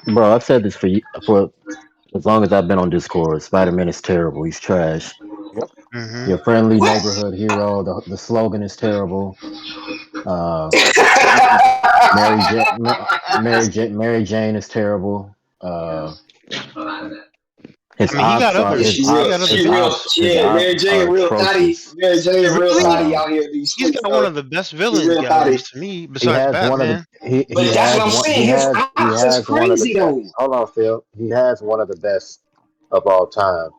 S6: bro, I've said this for as long as I've been on Discord. Spider Man is terrible. He's trash.
S3: Yep.
S7: Hmm.
S6: Your friendly
S1: What?
S6: neighborhood hero. The slogan is terrible. Uh, Mary Jane is terrible.
S7: I mean, he got other
S1: Yeah, she real,
S6: His
S1: she real,
S7: villains.
S6: ops
S1: yeah. Mary
S6: are
S1: Jane real thotty.
S6: atrocious.
S1: Mary Jane real
S7: Really?
S1: thotty
S6: Uh,
S1: out here in these
S7: He's
S1: streets,
S7: got one
S1: though.
S7: of the best
S1: She
S7: villains
S1: real thotty.
S7: galleries to me,
S6: he
S7: besides
S6: has one of the
S7: Batman.
S6: he
S1: But that's
S6: has
S1: what I'm
S6: one he
S1: saying. His
S6: has he
S1: ops is
S6: has one of the
S1: crazy,
S6: best.
S1: though.
S6: Hold on, Phil. He has one of the best of all time.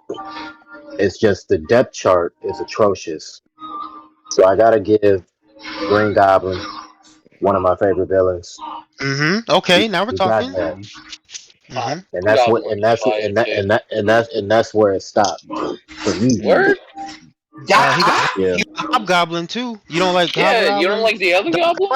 S6: It's just the depth chart is atrocious. So I gotta give Green Goblin one of my favorite villains.
S7: Okay, now we're
S6: You got
S7: talking.
S6: that,
S2: Mhm.
S7: Hmm.
S6: and that's what
S5: Goblin
S6: and
S5: is
S6: that's what
S5: fire
S6: and that
S5: too.
S6: and that and that and that's where it stopped for me.
S5: Word?
S7: He got
S1: Yeah,
S6: Yeah,
S7: Hobgoblin too. You don't like
S5: Yeah, you don't
S7: Hobgoblin?
S5: like the other Goblin?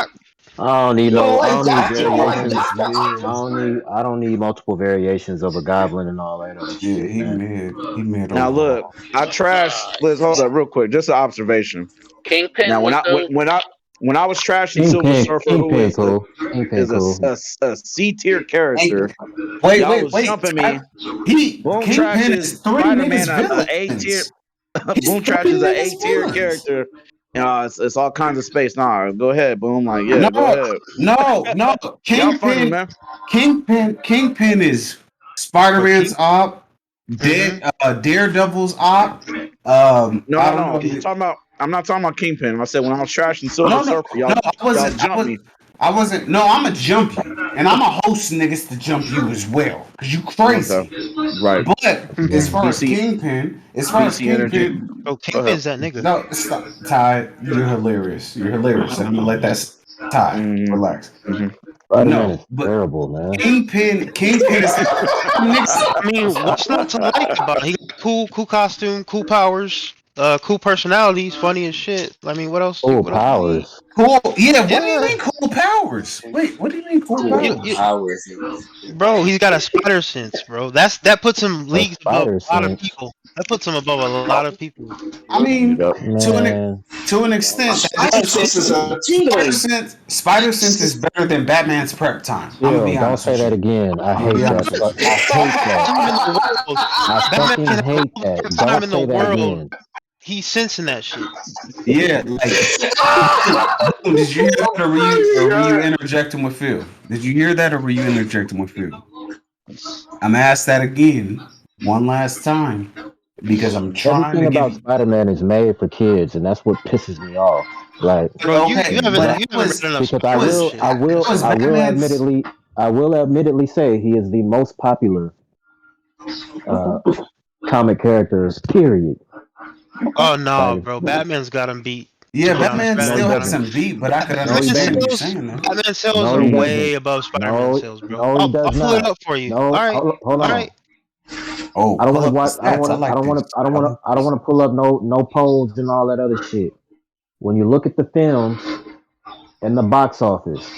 S1: you don't
S6: I
S1: like
S6: don't need
S1: Doc. You don't like
S3: Goblin
S6: variations.
S3: is
S1: Doctor
S3: mid.
S1: Ock.
S6: I don't need multiple variations of a goblin and all that other
S3: Yeah,
S6: shit,
S3: he
S6: man.
S3: mid. He mid
S2: Now look,
S3: overall.
S2: I trashed.
S5: Uh,
S2: Let's hold up real quick. Just an observation.
S5: Kingpin
S2: Now
S5: was dope.
S2: when I was trashing Silver Surfer, who
S6: Kingpin
S2: is
S6: cool. Kingpin cool.
S2: a C tier
S3: Hey,
S2: character, y'all
S3: wait,
S2: was
S3: wait.
S2: jumping me.
S3: He
S2: Boom
S3: Kingpin
S2: trashes
S3: is three
S2: Spider
S3: niggas
S2: Man a A tier.
S3: villains. He's
S2: Boom
S3: three
S2: trashes a
S3: niggas
S2: A tier
S3: villains.
S2: character. It's all kinds of space. Nah, go ahead, boom. Like, yeah, go
S3: No,
S2: ahead.
S3: no.
S2: Y'all funny, man.
S3: Kingpin is
S7: For
S3: Spider-Man's
S7: King.
S3: op,
S7: Mm-hmm.
S3: Daredevil's op. I don't
S2: No.
S3: know.
S2: I'm not talking about Kingpin. I said when I was trashing Silver
S3: No, no,
S2: Surfer,
S3: no.
S2: y'all jumped me.
S3: I wasn't. No, I'm gonna jump you, and I'm gonna host niggas to jump you as well, cause you
S2: Okay,
S3: crazy.
S2: right.
S3: But as far as
S2: BC
S3: Kingpin,
S2: BC energy.
S7: Bro,
S2: Go ahead.
S7: Kingpin's that nigga.
S3: no, stop, Ty. You're hilarious. You're hilarious, and I'm gonna let that. Ty,
S2: Mm-hmm.
S3: relax.
S2: Mm-hmm.
S6: Spider-Man
S3: No,
S6: is
S3: but
S6: terrible, man.
S3: Kingpin is niggas.
S7: I mean, what's not to like about it? He got cool costume, cool powers, cool personalities, funny as shit. I mean, what else?
S6: Full
S7: What else do you need?
S6: powers.
S3: Cool. Yeah. What do you
S7: Yeah,
S3: mean cool powers? Wait. What do you mean cool
S7: you,
S6: Cool
S7: you,
S3: powers?
S6: powers.
S7: bro, he's got a spider sense, bro. That puts him
S6: A
S7: leagues above
S6: spider
S7: a lot of
S6: sense.
S7: people. That puts him above a lot of people.
S3: I mean,
S2: Yep.
S6: Man.
S3: to an extent, that
S1: Spider
S3: is
S1: Sense is
S3: cool.
S1: a tingling.
S3: Spider Sense is better than Batman's prep time. I'm gonna
S6: Chill.
S3: be
S6: Don't
S3: honest
S6: say
S3: with
S6: that
S3: you.
S6: again. I
S3: I'm gonna
S6: hate
S3: be
S6: that.
S3: honest with you.
S6: I hate that.
S7: Time in the world,
S6: I
S7: Batman
S6: fucking
S7: can have
S6: hate
S7: all
S6: that.
S7: the time
S6: Don't
S7: in the
S6: say that
S7: world.
S6: again.
S7: He's sensing that shit.
S3: Yeah, like, boom, did you hear that, or were you interjecting with Phil? Did you hear that, or were you interjecting with Phil? I'm gonna ask that again, one last time, because I'm trying
S6: Everything
S3: to give
S6: about
S3: you.
S6: Spider-Man is made for kids, and that's what pisses me off. Like,
S7: Bro, you
S3: Okay,
S7: haven't
S3: but
S6: but
S7: you
S3: that
S7: haven't read
S3: was
S7: enough
S6: because
S7: Spider-Man shit.
S3: that was Batman's.
S6: I will admittedly say he is the most popular uh, comic characters. Period.
S3: Okay.
S7: Oh no,
S6: Like,
S7: bro, Batman's got him beat. To
S3: Yeah,
S7: be honest,
S3: Batman
S6: no, he
S7: Batman's
S3: still
S7: got
S3: has
S7: him.
S6: doesn't.
S3: some beat, but I could
S6: No, he
S3: understand you
S6: doesn't.
S3: saying that.
S7: Batman sales
S6: No,
S7: are
S6: he
S7: way
S6: doesn't.
S7: above Spider-Man
S6: No,
S7: sales, bro.
S6: no, he
S7: I'll
S6: does
S7: pull it
S6: not.
S7: up for you.
S6: No,
S7: All right,
S6: hold
S7: all
S6: on.
S7: right.
S3: Oh,
S6: I don't
S3: pull
S6: want to
S3: up the
S6: watch. I don't
S3: stats.
S6: want
S3: I
S6: to. I
S3: like
S6: don't want to.
S3: this.
S6: I don't
S3: I
S6: want
S3: like
S6: to. I don't
S3: this.
S6: want to pull up no polls and all that other shit. When you look at the films and the box office,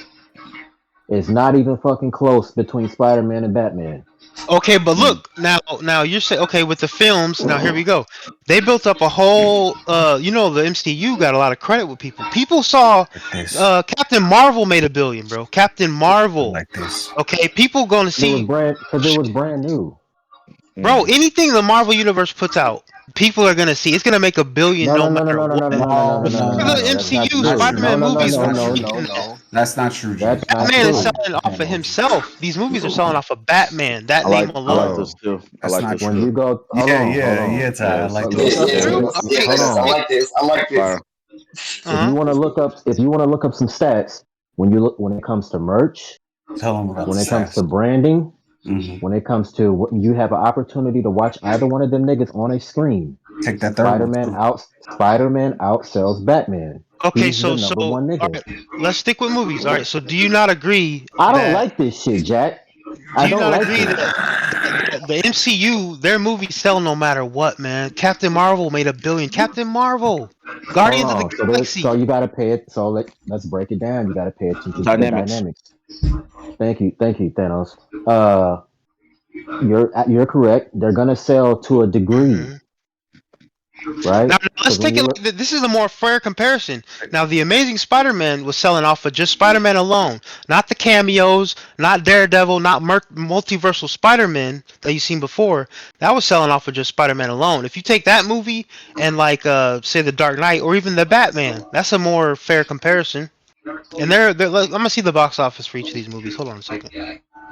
S6: it's not even fucking close between Spider-Man and Batman.
S7: Okay, but
S3: Mm,
S7: look now you're saying okay with the films. Now here we go. They built up a whole. The MCU got a lot of credit with people. People saw,
S3: like this.
S7: Captain Marvel made $1 billion, bro. Captain
S3: I
S7: Marvel.
S3: like this.
S7: Okay, people going to
S6: It was
S7: see.
S6: brand because it was brand new.
S7: Bro, anything the Marvel universe puts out, people are gonna see. It's gonna make $1 billion
S6: No,
S7: no
S6: no, no, no,
S7: matter
S6: no, no,
S7: what.
S6: no, no, no, no,
S3: No,
S6: no,
S7: But
S6: no,
S7: look
S6: no,
S3: no,
S6: no,
S7: at
S3: no.
S7: the
S6: no. That's not
S7: MCU
S3: Not
S6: true.
S3: true.
S6: No,
S7: Spider-Man
S6: no, no,
S7: movies.
S3: That's
S6: no,
S7: What
S3: not
S7: are
S6: no,
S3: true.
S7: you
S6: no,
S7: getting at?
S6: no.
S3: That's not true, Jay.
S6: That's not
S7: Batman is
S6: true.
S7: selling off of
S3: OG.
S7: himself. These movies are selling off of Batman. That name
S2: I like
S7: alone.
S2: this
S6: Bro,
S2: too. I
S3: That's
S2: like
S3: not
S2: this
S6: when
S3: true.
S2: too.
S6: you go,
S3: Yeah,
S6: hold
S3: yeah,
S6: on.
S3: yeah, Ty. I
S2: Yes.
S3: like
S1: Yes,
S3: this.
S7: That's
S1: yes,
S3: Yeah.
S7: true.
S1: yes,
S7: Okay,
S1: yes,
S6: Hold
S1: yes. I
S6: on.
S7: okay.
S1: like this. I like this.
S2: Fire.
S6: If
S7: Uh-huh.
S6: you want to look up, if you want to look up some stats, when it comes to merch,
S3: Tell them about the
S6: when it comes
S3: stats.
S6: to branding,
S3: Hmm.
S6: when it comes to what you have an opportunity to watch either one of them niggas on a screen,
S3: Take that third one too.
S6: Spider-Man outsells Batman.
S7: Okay,
S6: He's the
S7: so
S6: number
S7: all
S6: one nigga.
S7: right, let's stick with movies. All right, so do you not agree
S6: I don't
S7: that
S6: like this shit, Jack.
S7: do
S6: I
S7: you
S6: don't
S7: not
S6: like
S7: agree
S6: it.
S7: that the MCU, their movies sell no matter what, man? Captain Marvel made $1 billion. Captain Marvel,
S6: Hold
S7: Guardians of the
S6: on. So
S7: Galaxy.
S6: you gotta pay it. So let's break it down. You gotta pay attention to the
S2: Dynamics.
S6: dynamics. Thank you, Thanos. Uh, you're correct. They're gonna sell to a degree,
S7: Hmm.
S6: right?
S7: Now let's
S6: Because when
S7: take
S6: you
S7: it
S6: look,
S7: like this is a more fair comparison. Now the Amazing Spider-Man was selling off of just Spider-Man alone, not the cameos, not Daredevil, not multiversal Spider-Man that you've seen before. That was selling off of just Spider-Man alone. If you take that movie and like say the Dark Knight or even the Batman, that's a more fair comparison. And they're like, I'm gonna see the box office for each of these movies. Hold on a second.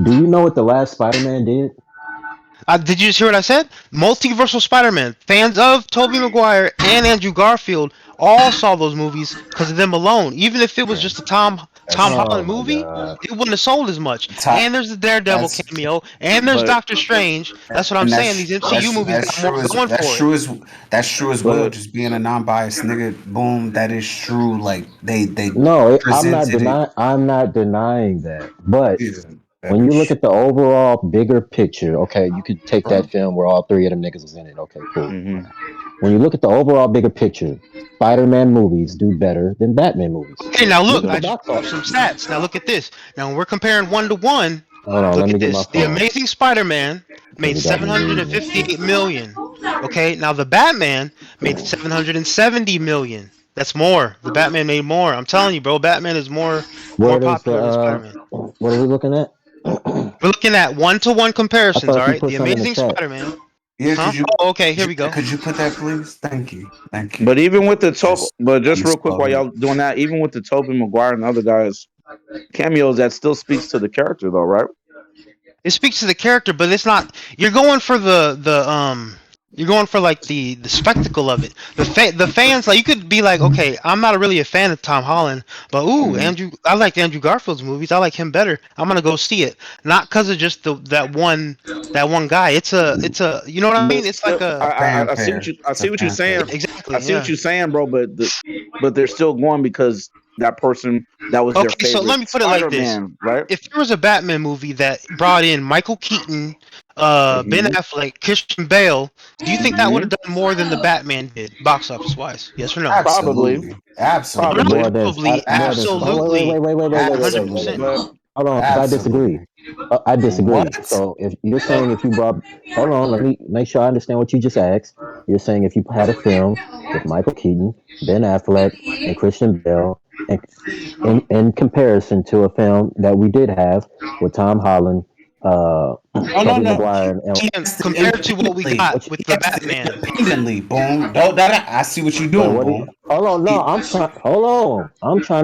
S6: do you know what the last Spider-Man did?
S7: Did you just hear what I said? Multiversal Spider-Man. Fans of Tobey Maguire and Andrew Garfield all saw those movies because of them alone. Even if it was just a
S3: That's
S7: Tom
S3: true.
S6: Oh
S7: Holland
S6: my
S7: movie,
S6: god.
S7: it wouldn't have sold as much.
S3: Ty,
S7: And there's the Daredevil
S3: that's
S7: cameo, and there's
S2: But
S7: Doctor Strange. That's what I'm
S3: and
S7: saying. These MCU movies
S3: that's
S7: got more
S3: true as
S7: going for it.
S3: that's true as well.
S2: but
S3: Just being a non-biased nigga, boom, that is true. Like they
S6: No,
S3: presented it.
S6: I'm not denying that. But
S3: Yeah, that
S6: when you
S3: is
S6: look
S3: true.
S6: at the overall bigger picture, okay, you could take that film where all three of them niggas was in it. Okay, cool.
S2: hmm
S6: When you look at the overall bigger picture, Spider-Man movies do better than Batman movies.
S7: Okay, now
S6: Look
S7: look,
S6: at the
S7: I just
S6: box
S7: pulled up some
S6: office.
S7: stats. Now look at this. Now when we're comparing one to one,
S6: Hold on,
S7: look
S6: let
S7: at
S6: me get my
S7: this. The
S6: phone
S7: Amazing Spider-Man
S6: because
S7: made
S6: it got me reading this
S7: 758
S6: shit.
S7: million. Okay, now the Batman made 770 million. That's more. The Batman made more. I'm telling you, bro. Batman is more
S6: Where does the
S7: popular than Spider-Man.
S6: what are we looking at?
S7: We're looking at one-to-one
S6: I
S7: comparisons. All
S6: thought you
S7: right,
S6: put
S7: the
S6: some in the
S7: Amazing
S6: chat.
S7: Spider-Man.
S3: Yeah,
S7: Huh? Oh, okay. Here we go.
S3: could you put that, please? Thank you. Thank you.
S2: But even with the Tobey,
S3: Just
S2: but
S3: let
S2: just
S3: me
S2: real quick
S3: slow
S2: while
S3: down.
S2: y'all doing that, even with the Tobey Maguire and other guys cameos, that still speaks to the character though, right?
S7: It speaks to the character, but it's not. You're going for You're going for like the spectacle of it. The fans, like, you could be like, okay, I'm not really a fan of Tom Holland, but ooh,
S2: Mm-hmm.
S7: I like Andrew Garfield's movies. I like him better. I'm gonna go see it, not because of just that one guy. It's a you know what I
S2: But
S7: mean?
S2: it's
S7: It's like
S2: still,
S7: a
S2: I
S3: It's a
S2: see what you're saying.
S3: fanfare.
S2: I
S7: exactly,
S2: see what
S7: yeah.
S2: you're saying, bro. But they're still going because that person that was their
S7: Okay, so let
S2: favorite
S7: me put it like
S2: Spider
S7: this:
S2: Man, right?
S7: if there was a Batman movie that brought in Michael Keaton, Ben
S2: Mm-hmm.
S7: Affleck, Christian Bale, do you think that would
S2: Mm-hmm.
S7: have done more than the Batman did, box office wise? Yes or no?
S2: Probably,
S3: Absolutely.
S7: No,
S3: Absolutely.
S2: probably,
S7: probably,
S6: more than. Oh, wait,
S7: absolutely,
S6: wait, wait, wait, wait, wait, wait, wait, wait, wait.
S7: 100%.
S3: Absolutely.
S2: but
S6: Hold on, because I disagree.
S3: Absolutely.
S6: I disagree.
S3: What?
S6: So if you're saying if you brought, hold on, let me make sure I understand what you just asked. You're saying if you had a film with Michael Keaton, Ben Affleck, and Christian Bale, and in comparison to a film that we did have with Tom Holland,
S3: No, no,
S6: Tobey
S3: no.
S6: Maguire, and
S3: He
S7: And
S3: has to
S7: compared to what we
S3: independently.
S7: got
S6: what?
S7: with
S3: He
S7: the
S3: has to
S7: Batman,
S3: independently. Boom. Don't that I see what you're
S6: Wait,
S3: doing,
S6: what?
S3: boom.
S6: Hold on, no,
S3: He,
S6: I'm trying. Hold on,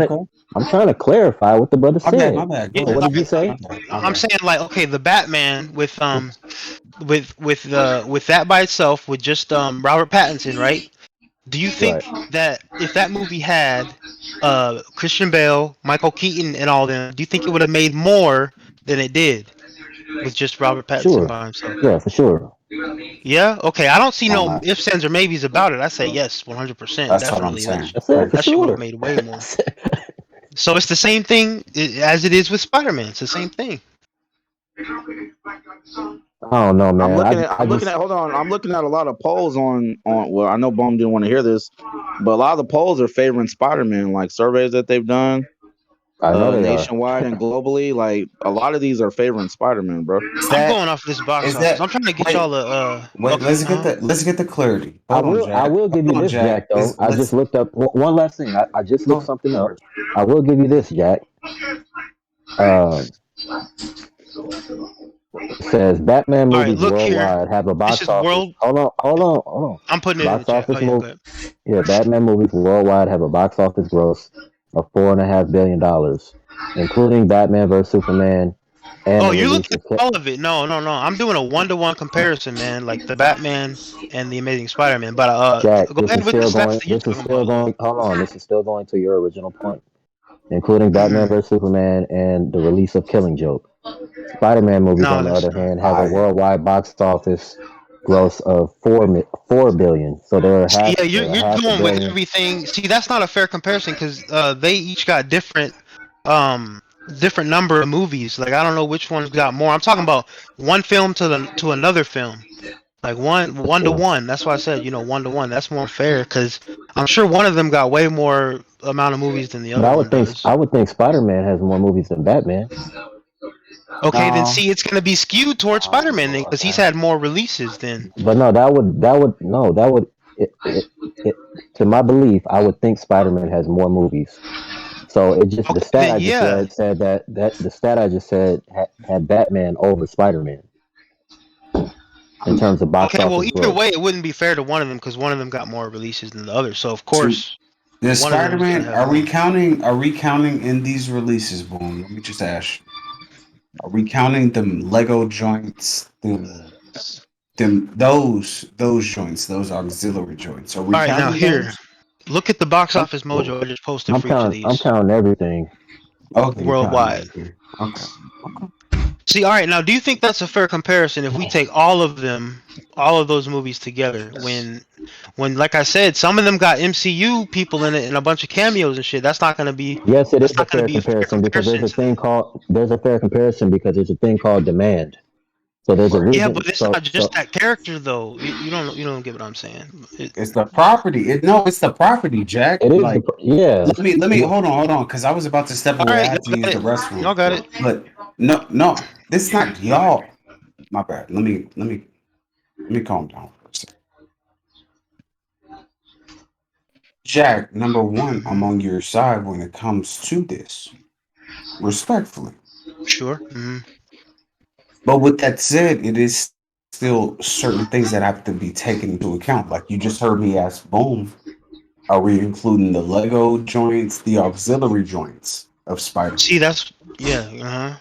S3: okay.
S6: I'm trying to clarify what the brother
S3: My bad,
S6: said.
S3: my bad.
S7: yeah,
S3: Go
S6: So what
S3: ahead.
S6: did you
S7: all right,
S6: say?
S3: My bad. My
S7: I'm
S3: bad.
S7: saying, like, okay, the Batman with that by itself, with just Robert Pattinson, right? Do you
S6: Right.
S7: think that if that movie had Christian Bale, Michael Keaton, and all them, do you think it would have made more than it did with just Robert Pattinson
S6: Sure.
S7: by himself?
S6: Yeah, for sure.
S7: Yeah. Okay. I don't see no
S3: Uh,
S7: ifs, ands, or maybes about it. I say yes, 100%.
S3: that's what I'm
S7: Definitely.
S3: saying.
S6: I said for
S7: That shit would have
S6: sure.
S7: made way more. So it's the same thing as it is with Spider-Man. It's the same thing.
S6: I don't know,
S2: I'm
S6: man.
S2: looking at
S6: I
S2: I'm looking
S6: just
S2: at hold on. I'm looking at a lot of polls on well, I know Bum didn't want to hear this, but a lot of the polls are favoring Spider Man, like surveys that they've done
S6: I know they are.
S2: nationwide and globally. Like a lot of these are favoring Spider Man, bro.
S3: Is
S7: I'm
S3: that
S7: going off this box
S3: is
S7: office.
S3: that
S7: I'm trying to get
S3: wait
S7: y'all a.
S3: wait
S7: Okay.
S3: let's get the clarity. Hold on,
S6: I
S3: Jack.
S6: will give you
S3: Hold on,
S6: this,
S3: Jack.
S6: Jack. Though I just looked up one last thing. I just looked
S3: Go
S6: something
S3: for
S6: up.
S3: it.
S6: I will give you this, Jack. Uh, it says Batman
S7: All right.
S6: movies
S7: Look here.
S6: worldwide have a
S7: This
S6: box
S7: is
S6: office.
S7: world.
S6: Hold on.
S7: I'm putting it in the
S6: Box
S7: chat. Oh
S6: office
S7: yeah.
S6: move.
S7: Go ahead.
S6: Yeah, Batman movies worldwide have a box office gross of $4.5 billion, including Batman vs Superman and
S7: Oh,
S6: the
S7: you're
S6: release
S7: looking
S6: of.
S7: at all of it. No, no, no. I'm doing a one-to-one comparison, man. Like the Batman and the Amazing Spider-Man. But
S6: Jack,
S7: go ahead with the stats that you're
S6: This is
S7: talking
S6: still
S7: about.
S6: going. Hold on, this is still going to your original point, including Batman
S7: Mm-mm.
S6: vs Superman and the release of Killing Joke. Spider-Man movies, on
S7: No,
S6: the
S7: that's
S6: other
S7: not.
S6: hand, have a
S3: I
S6: worldwide box office gross of 4 billion. So
S7: See, yeah,
S6: they're a
S7: you're
S6: half a
S7: going with
S6: billion.
S7: everything. See, that's not a fair comparison because they each got um, different number of movies. Like I don't know which one's got more. I'm talking about one film to another film. Like
S6: For
S7: one to
S6: sure.
S7: one. That's why I said, 1-to-1. That's more fair because I'm sure one of them got way more amount of movies than the
S6: But
S7: other one does.
S6: I would think Spider-Man has more movies than Batman.
S7: Okay, then
S3: no.
S7: see, it's gonna be skewed towards Spider-Man then because he's
S3: Okay.
S7: had more releases than.
S6: But no, that would no, that would it to my belief, I would think Spider-Man has more movies. So it just the
S7: Okay,
S6: stat
S7: then
S6: I just
S7: yeah.
S6: read said that the stat I just said had Batman over Spider-Man in
S3: I'm
S6: terms of box
S7: Okay, well,
S6: office
S7: either way,
S6: gross.
S7: it wouldn't be fair to one of them because one of them got more releases than the other. So of
S3: to
S7: course,
S3: the
S7: one of them is gonna
S3: Spider-Man,
S7: have more.
S3: are we counting in these releases, boom? Let me just ask you. Are we counting them Lego joints, them those joints, those auxiliary joints? Are we
S7: All right, now
S3: counting
S7: here,
S3: those?
S7: look at the box office mojo I just posted for each of
S6: I'm
S7: these
S6: counting everything.
S3: Okay, you counting
S7: worldwide.
S3: everything. Okay. Okay.
S7: See, all right, now do you think that's a fair comparison if we take all of them, all of those movies together? When like I said, some of them got MCU people in it and a bunch of cameos and shit.
S6: Yes, it is
S7: That's
S6: a
S7: not gonna
S6: fair
S7: be a fair
S6: comparison because
S7: comparison to the.
S6: there's a fair comparison because there's a thing called demand. So there's a
S7: Yeah,
S6: reason.
S7: but it's not just that character though. You don't get what I'm saying.
S3: It's the property. It's the property, Jack.
S6: It is the
S3: Like
S6: yeah.
S3: let me hold on, because I was about to step
S7: All
S3: away. I
S7: right,
S3: had
S7: y'all
S3: to use
S7: got
S3: the
S7: it.
S3: restroom.
S7: Y'all got it.
S3: But no, this not y'all. My bad. Let me calm down for a second. Jack, number one, I'm
S7: Hmm.
S3: on your side when it comes to this, respectfully.
S7: Sure. Hmm.
S3: But with that said, it is still certain things that have to be taken into account. Like you just heard me ask Boom, are we including the Lego joints, the auxiliary joints of Spider-Man?
S7: See, that's yeah. Uh-huh.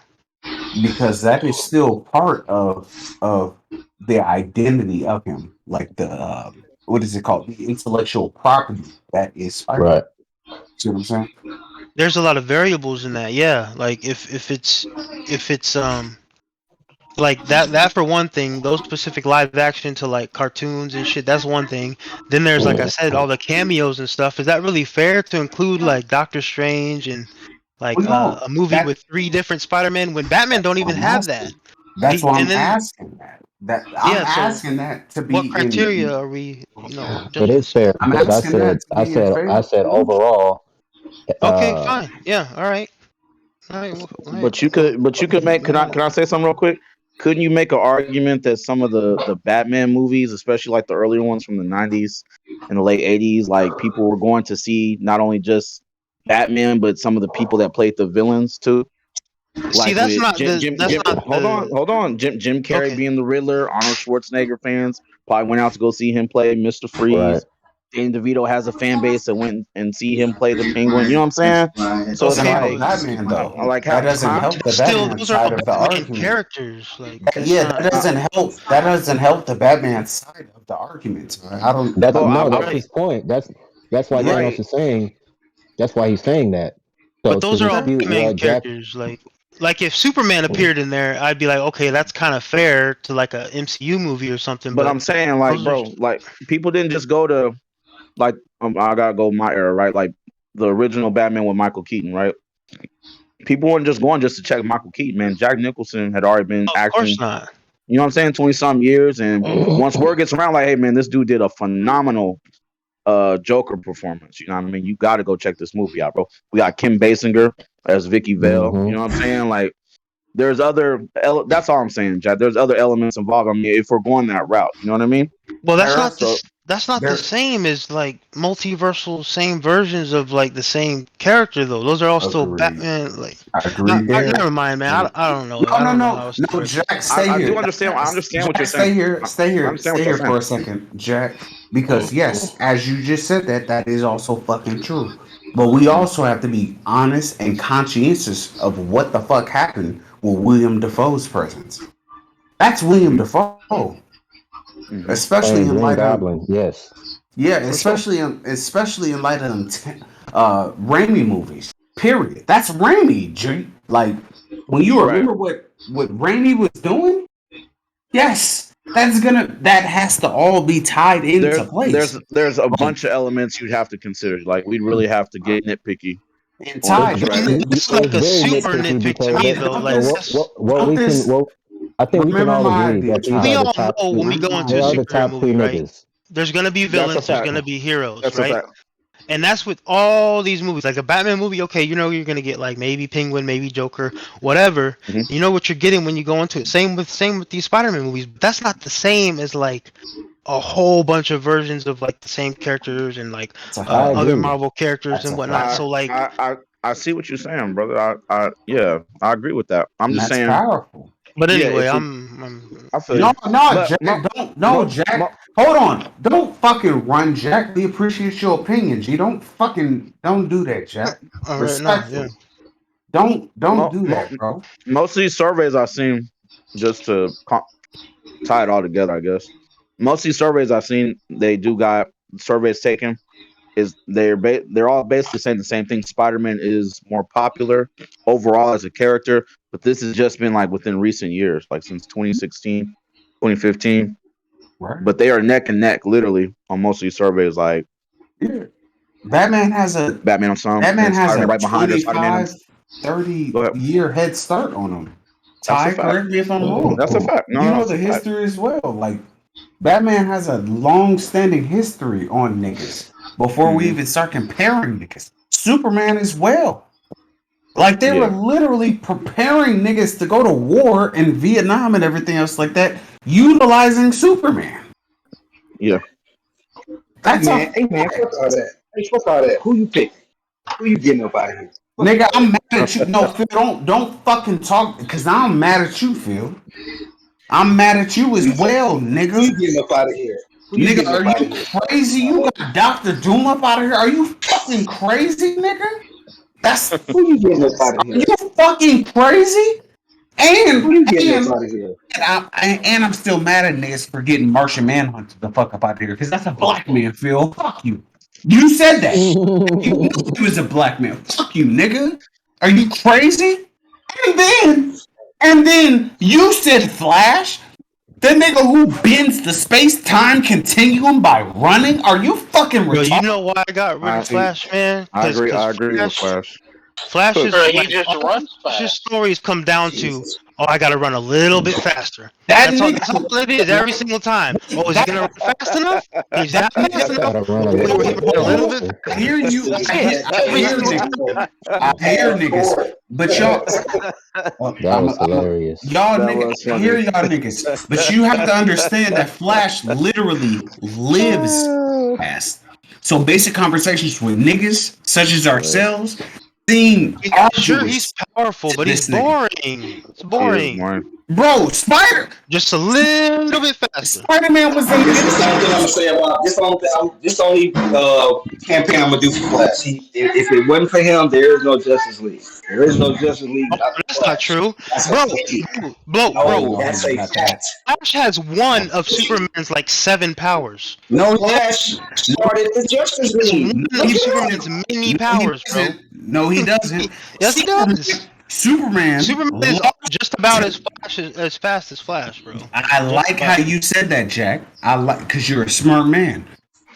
S3: Because that is still part of the identity of him, like the what is it called? The intellectual property that is Spider-Man.
S6: Right.
S3: See what I'm saying?
S7: There's a lot of variables in that. Yeah, like if it's like that for one thing, those specific live action to like cartoons and shit, that's one thing. Then there's, like I said, all the cameos and stuff. Is that really fair to include like Doctor Strange and like
S3: Well, no,
S7: a movie with 3 different Spider-Man when Batman don't even
S3: I'm
S7: have that?
S3: asking. That's why
S7: And
S3: I'm
S7: then
S3: asking that. That I'm
S7: yeah, so
S3: asking that to
S7: what
S3: be
S7: criteria
S3: in.
S7: are we,
S6: It
S7: judging
S6: is
S7: this on?
S6: fair
S3: I'm
S6: because I
S3: asking that
S6: said,
S3: to be in
S6: I
S3: fair.
S6: said overall.
S7: Okay,
S6: Uh,
S7: fine. Yeah, all right. All right, all right.
S2: But you could make. Can I say something real quick? Couldn't you make an argument that some of the Batman movies, especially like the earlier ones from the '90s and the late '80s, like people were going to see not only just Batman, but some of the people that played the villains too.
S7: See,
S2: Like with
S7: that's not the
S2: Hold on. Jim Carrey
S7: okay.
S2: being the Riddler, Arnold Schwarzenegger fans probably went out to go see him play Mr.
S6: right.
S2: Freeze. Danny DeVito has a fan base that went and see him play the Penguin. You know what I'm saying? So
S3: That's
S2: it's
S7: Okay,
S3: not
S2: like,
S7: but
S3: Batman though.
S2: like
S3: That
S2: how,
S3: doesn't
S2: huh?
S3: help the
S7: that's still
S3: Batman
S7: those are all
S3: side of the
S7: Batman
S3: argument.
S7: characters. Like that's
S3: Yeah,
S7: not
S3: that doesn't help. That doesn't help the Batman side of the argument. I don't.
S6: That's
S2: Bro,
S6: no, that's
S7: right.
S6: his point. That's why
S3: Yeah.
S6: Thanos
S2: right.
S6: is saying. That's why he's saying that. So
S7: But
S6: to
S7: those are all
S3: Okay.
S6: dispute
S7: Batman
S6: what Jack,
S7: characters. Like if Superman appeared in there, I'd be like, okay, that's kind of fair to like a MCU movie or something.
S2: But
S7: But
S2: I'm saying, like,
S7: those are
S2: bro, like people didn't just go to like I gotta go my era, right? Like the original Batman with Michael Keaton, right? People weren't just going just to check Michael Keaton, man. Jack Nicholson had already been
S7: of course
S2: acting,
S7: not.
S2: you know what I'm saying, 20 some years. And once word gets around, like, hey man, this dude did a phenomenal Joker performance. You know what I mean? You gotta go check this movie out, bro. We got Kim Basinger as Vicky Vale, you know what I'm saying? Like there's that's all I'm saying, Jack. There's other elements involved. I mean, if we're going that route, you know what I mean?
S7: Well, that's
S3: There,
S7: not
S2: So
S7: that's not the
S3: there.
S7: same as like multiversal same versions of like the same character though. Those are all still
S3: Agreed.
S7: Batman. Like,
S3: I agree there.
S7: never mind, man. I don't know.
S3: No,
S7: I
S3: no,
S7: don't know
S3: no,
S7: how else to
S3: no.
S7: word this.
S3: Jack, stay
S2: I do
S3: here.
S2: understand. I understand what you're
S3: Jack,
S2: saying.
S3: stay here. Stay
S2: I
S3: here.
S2: understand
S3: Stay
S2: what you're
S3: here for
S2: saying.
S3: a second, Jack. Because yes, as you just said that, that is also fucking true. But we also have to be honest and conscientious of what the fuck happened with William Defoe's presence. That's William Defoe,
S2: Hmm.
S3: especially
S6: playing
S3: in
S6: Green
S3: light of
S6: Goblin, yes.
S3: yeah,
S2: For sure.
S3: especially in light of them Raimi movies. Period. That's Raimi, G. Like when you
S2: Right.
S3: remember what Raimi was doing, yes, that has to all be tied into place
S2: There's a
S3: like
S2: bunch of elements you'd have to consider. Like we'd really have to get nitpicky
S3: and
S2: on
S6: It's
S3: tied
S2: those,
S6: ve-
S2: right?
S3: in it.
S7: That's
S6: it's
S7: like a
S6: very
S7: super
S6: nitpicky
S7: nitpick to
S6: because
S7: me
S6: that.
S7: though.
S3: Count
S7: Like
S6: So
S3: this,
S7: that's
S6: what
S3: count
S6: we can,
S3: this.
S6: well, I think we can
S3: Remember
S6: all
S3: my
S6: agree
S3: idea,
S6: that these
S3: child.
S7: we
S6: are the
S7: all
S6: top
S7: know when we
S6: two.
S3: Remember
S7: go
S3: my
S7: into
S6: They
S7: a
S6: are
S3: idea.
S6: the
S7: superhero
S6: top two
S7: movie, right?
S6: niggas.
S7: There's gonna be
S2: That's a
S7: villains. There's
S2: fact.
S7: gonna be heroes,
S2: That's a
S7: right?
S2: fact.
S7: And that's with all these movies. Like a Batman movie, okay, you know you're gonna get like maybe Penguin, maybe Joker, whatever.
S2: Hmm.
S7: You know what you're getting when you go into it. Same with these Spider-Man movies. But that's not the same as like a whole bunch of versions of like the same characters and like
S3: That's a
S6: I
S3: fact.
S7: other
S6: agree.
S7: Marvel characters
S3: That's
S7: and
S3: a
S7: whatnot.
S3: fact.
S2: I
S7: So like,
S2: I see what you're saying, brother. Yeah, I agree with that. I'm
S3: And
S2: just
S3: that's
S2: saying,
S3: powerful.
S7: but
S2: yeah,
S7: anyway,
S2: if we,
S7: I'm
S2: I feel
S3: No,
S2: you.
S3: no,
S2: But
S3: Jack, don't, no, Jack. Hold on. Don't fucking run, Jack. We appreciate your opinion, G. Don't do that, Jack.
S7: all right. No, yeah.
S3: Respectfully. Don't
S2: mo,
S3: do
S2: mo,
S3: that, bro.
S2: most of these surveys I've seen, just to tie it all together, I guess. Most of these surveys I've seen, they do got surveys taken. They're all basically saying the same thing. Spider-Man is more popular overall as a character, but this has just been like within recent years, like since 2016, 2015.
S3: Right?
S2: But they are neck and neck, literally, on most of these surveys. Like
S3: Yeah. Batman has a
S2: Batman on some, and
S3: Batman
S2: then
S3: has
S2: Spider-Man
S3: a
S2: right behind her. Spider-Man.
S3: 25, 30
S2: Go ahead.
S3: year head start on him.
S2: That's a
S3: Ty,
S2: fact.
S3: correct me if I'm wrong.
S2: That's a fact. No,
S3: You
S2: no,
S3: know
S2: it's
S3: the
S2: a fact.
S3: history as well. Like Batman has a long standing history on niggas before we
S2: Hmm.
S3: even start comparing niggas. Superman as well. Like they were
S2: Yeah,
S3: literally preparing niggas to go to war in Vietnam and everything else like that, utilizing Superman.
S2: yeah.
S3: That's a
S1: Hey man, fuck all that. Hey, fuck all that. Who you pick? Who you getting up out of here?
S3: nigga. I'm mad at you. No, Phil, don't fucking talk because now I'm mad at you, Phil. I'm mad at you as well,
S1: Who
S3: nigga.
S1: you getting up out of here? Who you
S3: Nigga,
S1: getting
S3: are
S1: up out of
S3: you
S1: here?
S3: crazy? You got Dr. Doom up out of here? Are you fucking crazy, nigga? That's
S1: Who you getting up out of
S3: are you
S1: here?
S3: fucking crazy?
S1: Who
S3: And
S1: you getting up
S3: and
S1: out of here?
S3: I'm still mad at niggas for getting Martian Manhunter the fuck up out of here because that's a black man, Phil. Fuck you. You said that. You knew he was a black man. Fuck you, nigga. Are you crazy? And then, and then you said Flash, the nigga who bends the space time continuum by running. Are you fucking
S7: Bro, you
S3: retarded?
S7: know why I got rid of
S2: I
S7: Flash, man?
S2: I
S7: Cause,
S2: agree.
S7: cause
S2: I agree with
S7: Flash,
S2: Flash.
S7: Flash is
S5: Bro, he
S7: like
S5: just
S7: all
S5: runs
S7: Flash's
S5: fast.
S7: stories come down to,
S1: Jesus.
S7: oh, I gotta run a little bit faster.
S3: That
S7: That's all
S3: nigga,
S7: it is every single time. Oh, is he
S3: that
S7: gonna run fast enough? Is
S3: that
S7: that fast
S3: nigga.
S7: enough?
S6: Gotta run a
S7: Where
S6: little
S7: he
S6: bit
S7: ran a little bit
S6: faster.
S3: I hear you.
S7: That's
S3: I
S7: it.
S3: hear. I
S7: Every
S3: hear
S7: single
S3: niggas.
S7: time.
S3: I hear
S1: Half
S3: niggas.
S1: court.
S3: But y'all,
S6: That was hilarious.
S3: y'all
S2: That
S3: niggas.
S2: was
S3: I hear
S2: funny.
S3: y'all niggas. But you have to understand that Flash literally lives fast. So basic conversations with niggas such as ourselves seem
S7: Yeah, sure, he's
S3: arduous
S7: powerful,
S3: to
S7: but he's
S3: this nigga.
S7: boring. It's
S2: He is
S7: boring.
S2: boring.
S3: Bro,
S7: Just a little bit faster.
S3: Spider Man was in
S1: This the only thing I'm gonna
S3: the
S1: say about this. Only campaign I'm gonna do for Flash. If it wasn't for him, there is no Justice League. There is no Justice League
S7: Oh,
S1: without the
S7: that's not
S1: Flash.
S7: true,
S1: That's a
S7: bro.
S1: fact.
S3: Oh
S1: No,
S3: no,
S1: that's
S3: he's
S1: a
S3: not that.
S1: fact.
S7: Flash has one of Superman's like 7 powers.
S3: No,
S1: Flash
S3: no,
S1: started the Justice
S7: That's one
S1: League.
S3: no,
S1: Look
S7: of
S3: he
S1: it
S7: Superman's
S1: up.
S7: many
S3: no, he
S7: powers, bro.
S3: doesn't. No, he doesn't.
S7: Yes, he does.
S3: Superman.
S7: Superman is just about as as fast as Flash, bro.
S3: I
S7: Just
S3: like how
S7: about.
S3: you said that, Jack. I like because you're a smart man.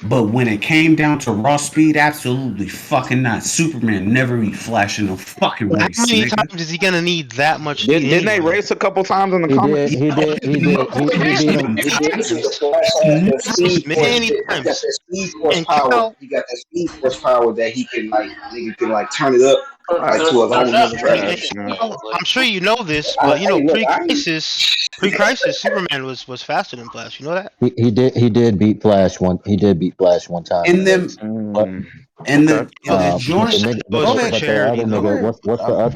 S3: But when it came down to raw speed, absolutely fucking not. Superman never beat Flash in a fucking
S7: How
S3: race,
S7: many
S3: nigga.
S7: times is he gonna need that much speed
S2: Didn't they
S7: anyway?
S2: race a couple times in the
S6: He did.
S2: comics?
S6: He did. He did. He beat him. He
S1: The
S6: did.
S1: difference is the
S7: Times.
S1: Flash has
S3: Never
S1: that
S7: Raced
S1: speed force.
S7: many
S1: He got
S7: times.
S1: that speed force
S7: And
S1: power.
S7: Cal,
S1: He got that speed force power that he can like nigga can like turn it up like to a
S5: They're
S1: whole
S5: not
S1: nother
S7: and,
S1: bracket.
S7: and
S5: racing
S2: Yeah.
S5: though.
S7: Cal,
S5: Like,
S7: I'm sure you know this, but you know,
S1: Hey, look, I ain't.
S7: pre-crisis, Superman was faster than Flash. You know that?
S6: He did. He did beat Flash one. He did beat Flash one time in
S3: in
S6: a
S3: them
S6: race. But
S2: Mm,
S3: in
S2: okay.
S3: the
S6: but the
S3: joint.
S6: nigga,
S7: It
S6: but
S7: was
S3: Go
S6: the
S7: for
S3: ahead.
S6: but the
S7: charity,
S6: other
S3: Go
S7: though.
S6: nigga,
S3: ahead.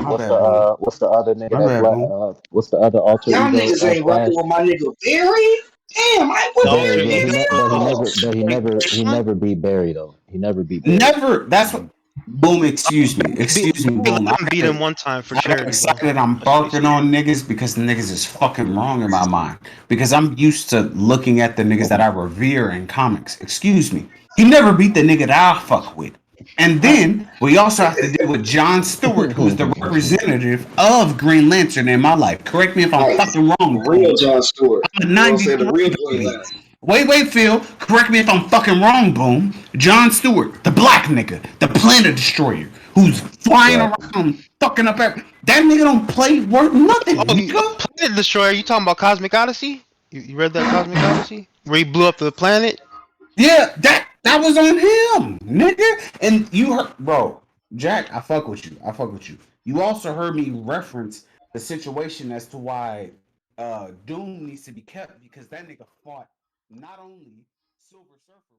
S3: My bad, boom.
S6: what's the other nigga
S3: My
S6: that
S3: bad, boom.
S6: what's the other alter
S1: Y'all
S6: ego
S1: niggas
S6: of
S1: ain't rocking
S6: Flash?
S1: with my nigga Barry. Damn, I
S7: The
S1: put
S6: Barry,
S7: alter
S1: Barry
S6: but
S1: in
S7: ego,
S6: he
S7: one.
S6: never beat Barry though. He never beat Barry.
S3: Never. That's what. Boom. Excuse me. Excuse me.
S7: Barry
S3: Boom.
S7: let him beat him one time for
S3: I got
S7: charity, though.
S3: excited. I'm
S7: That's what he
S3: barking
S7: said.
S3: on niggas because the niggas is fucking wrong in my mind. Because I'm used to looking at the niggas that I revere in comics. Excuse me. He never beat the nigga that I fuck with. And then we also have to deal with John Stewart, who is the representative of Green Lantern in my life. Correct me if I'm
S1: right.
S3: fucking wrong,
S1: The real
S3: boom.
S1: John Stewart.
S3: I'm a
S1: You know what I'm saying? The
S3: 93
S1: real Green
S3: baby.
S1: Lantern.
S3: Wait, Phil. Correct me if I'm fucking wrong, boom. John Stewart, the black nigga, the planet destroyer, who's flying
S6: Right.
S3: around, fucking up every. That nigga don't play worth nothing, nigga.
S7: Planet Destroyer. You talking about Cosmic Odyssey? You read that Cosmic Odyssey where he blew up the planet?
S3: Yeah, that was on him, nigga. And you heard, bro, Jack. I fuck with you. I fuck with you. You also heard me reference the situation as to why Doom needs to be kept because that nigga fought not only Silver Surfer.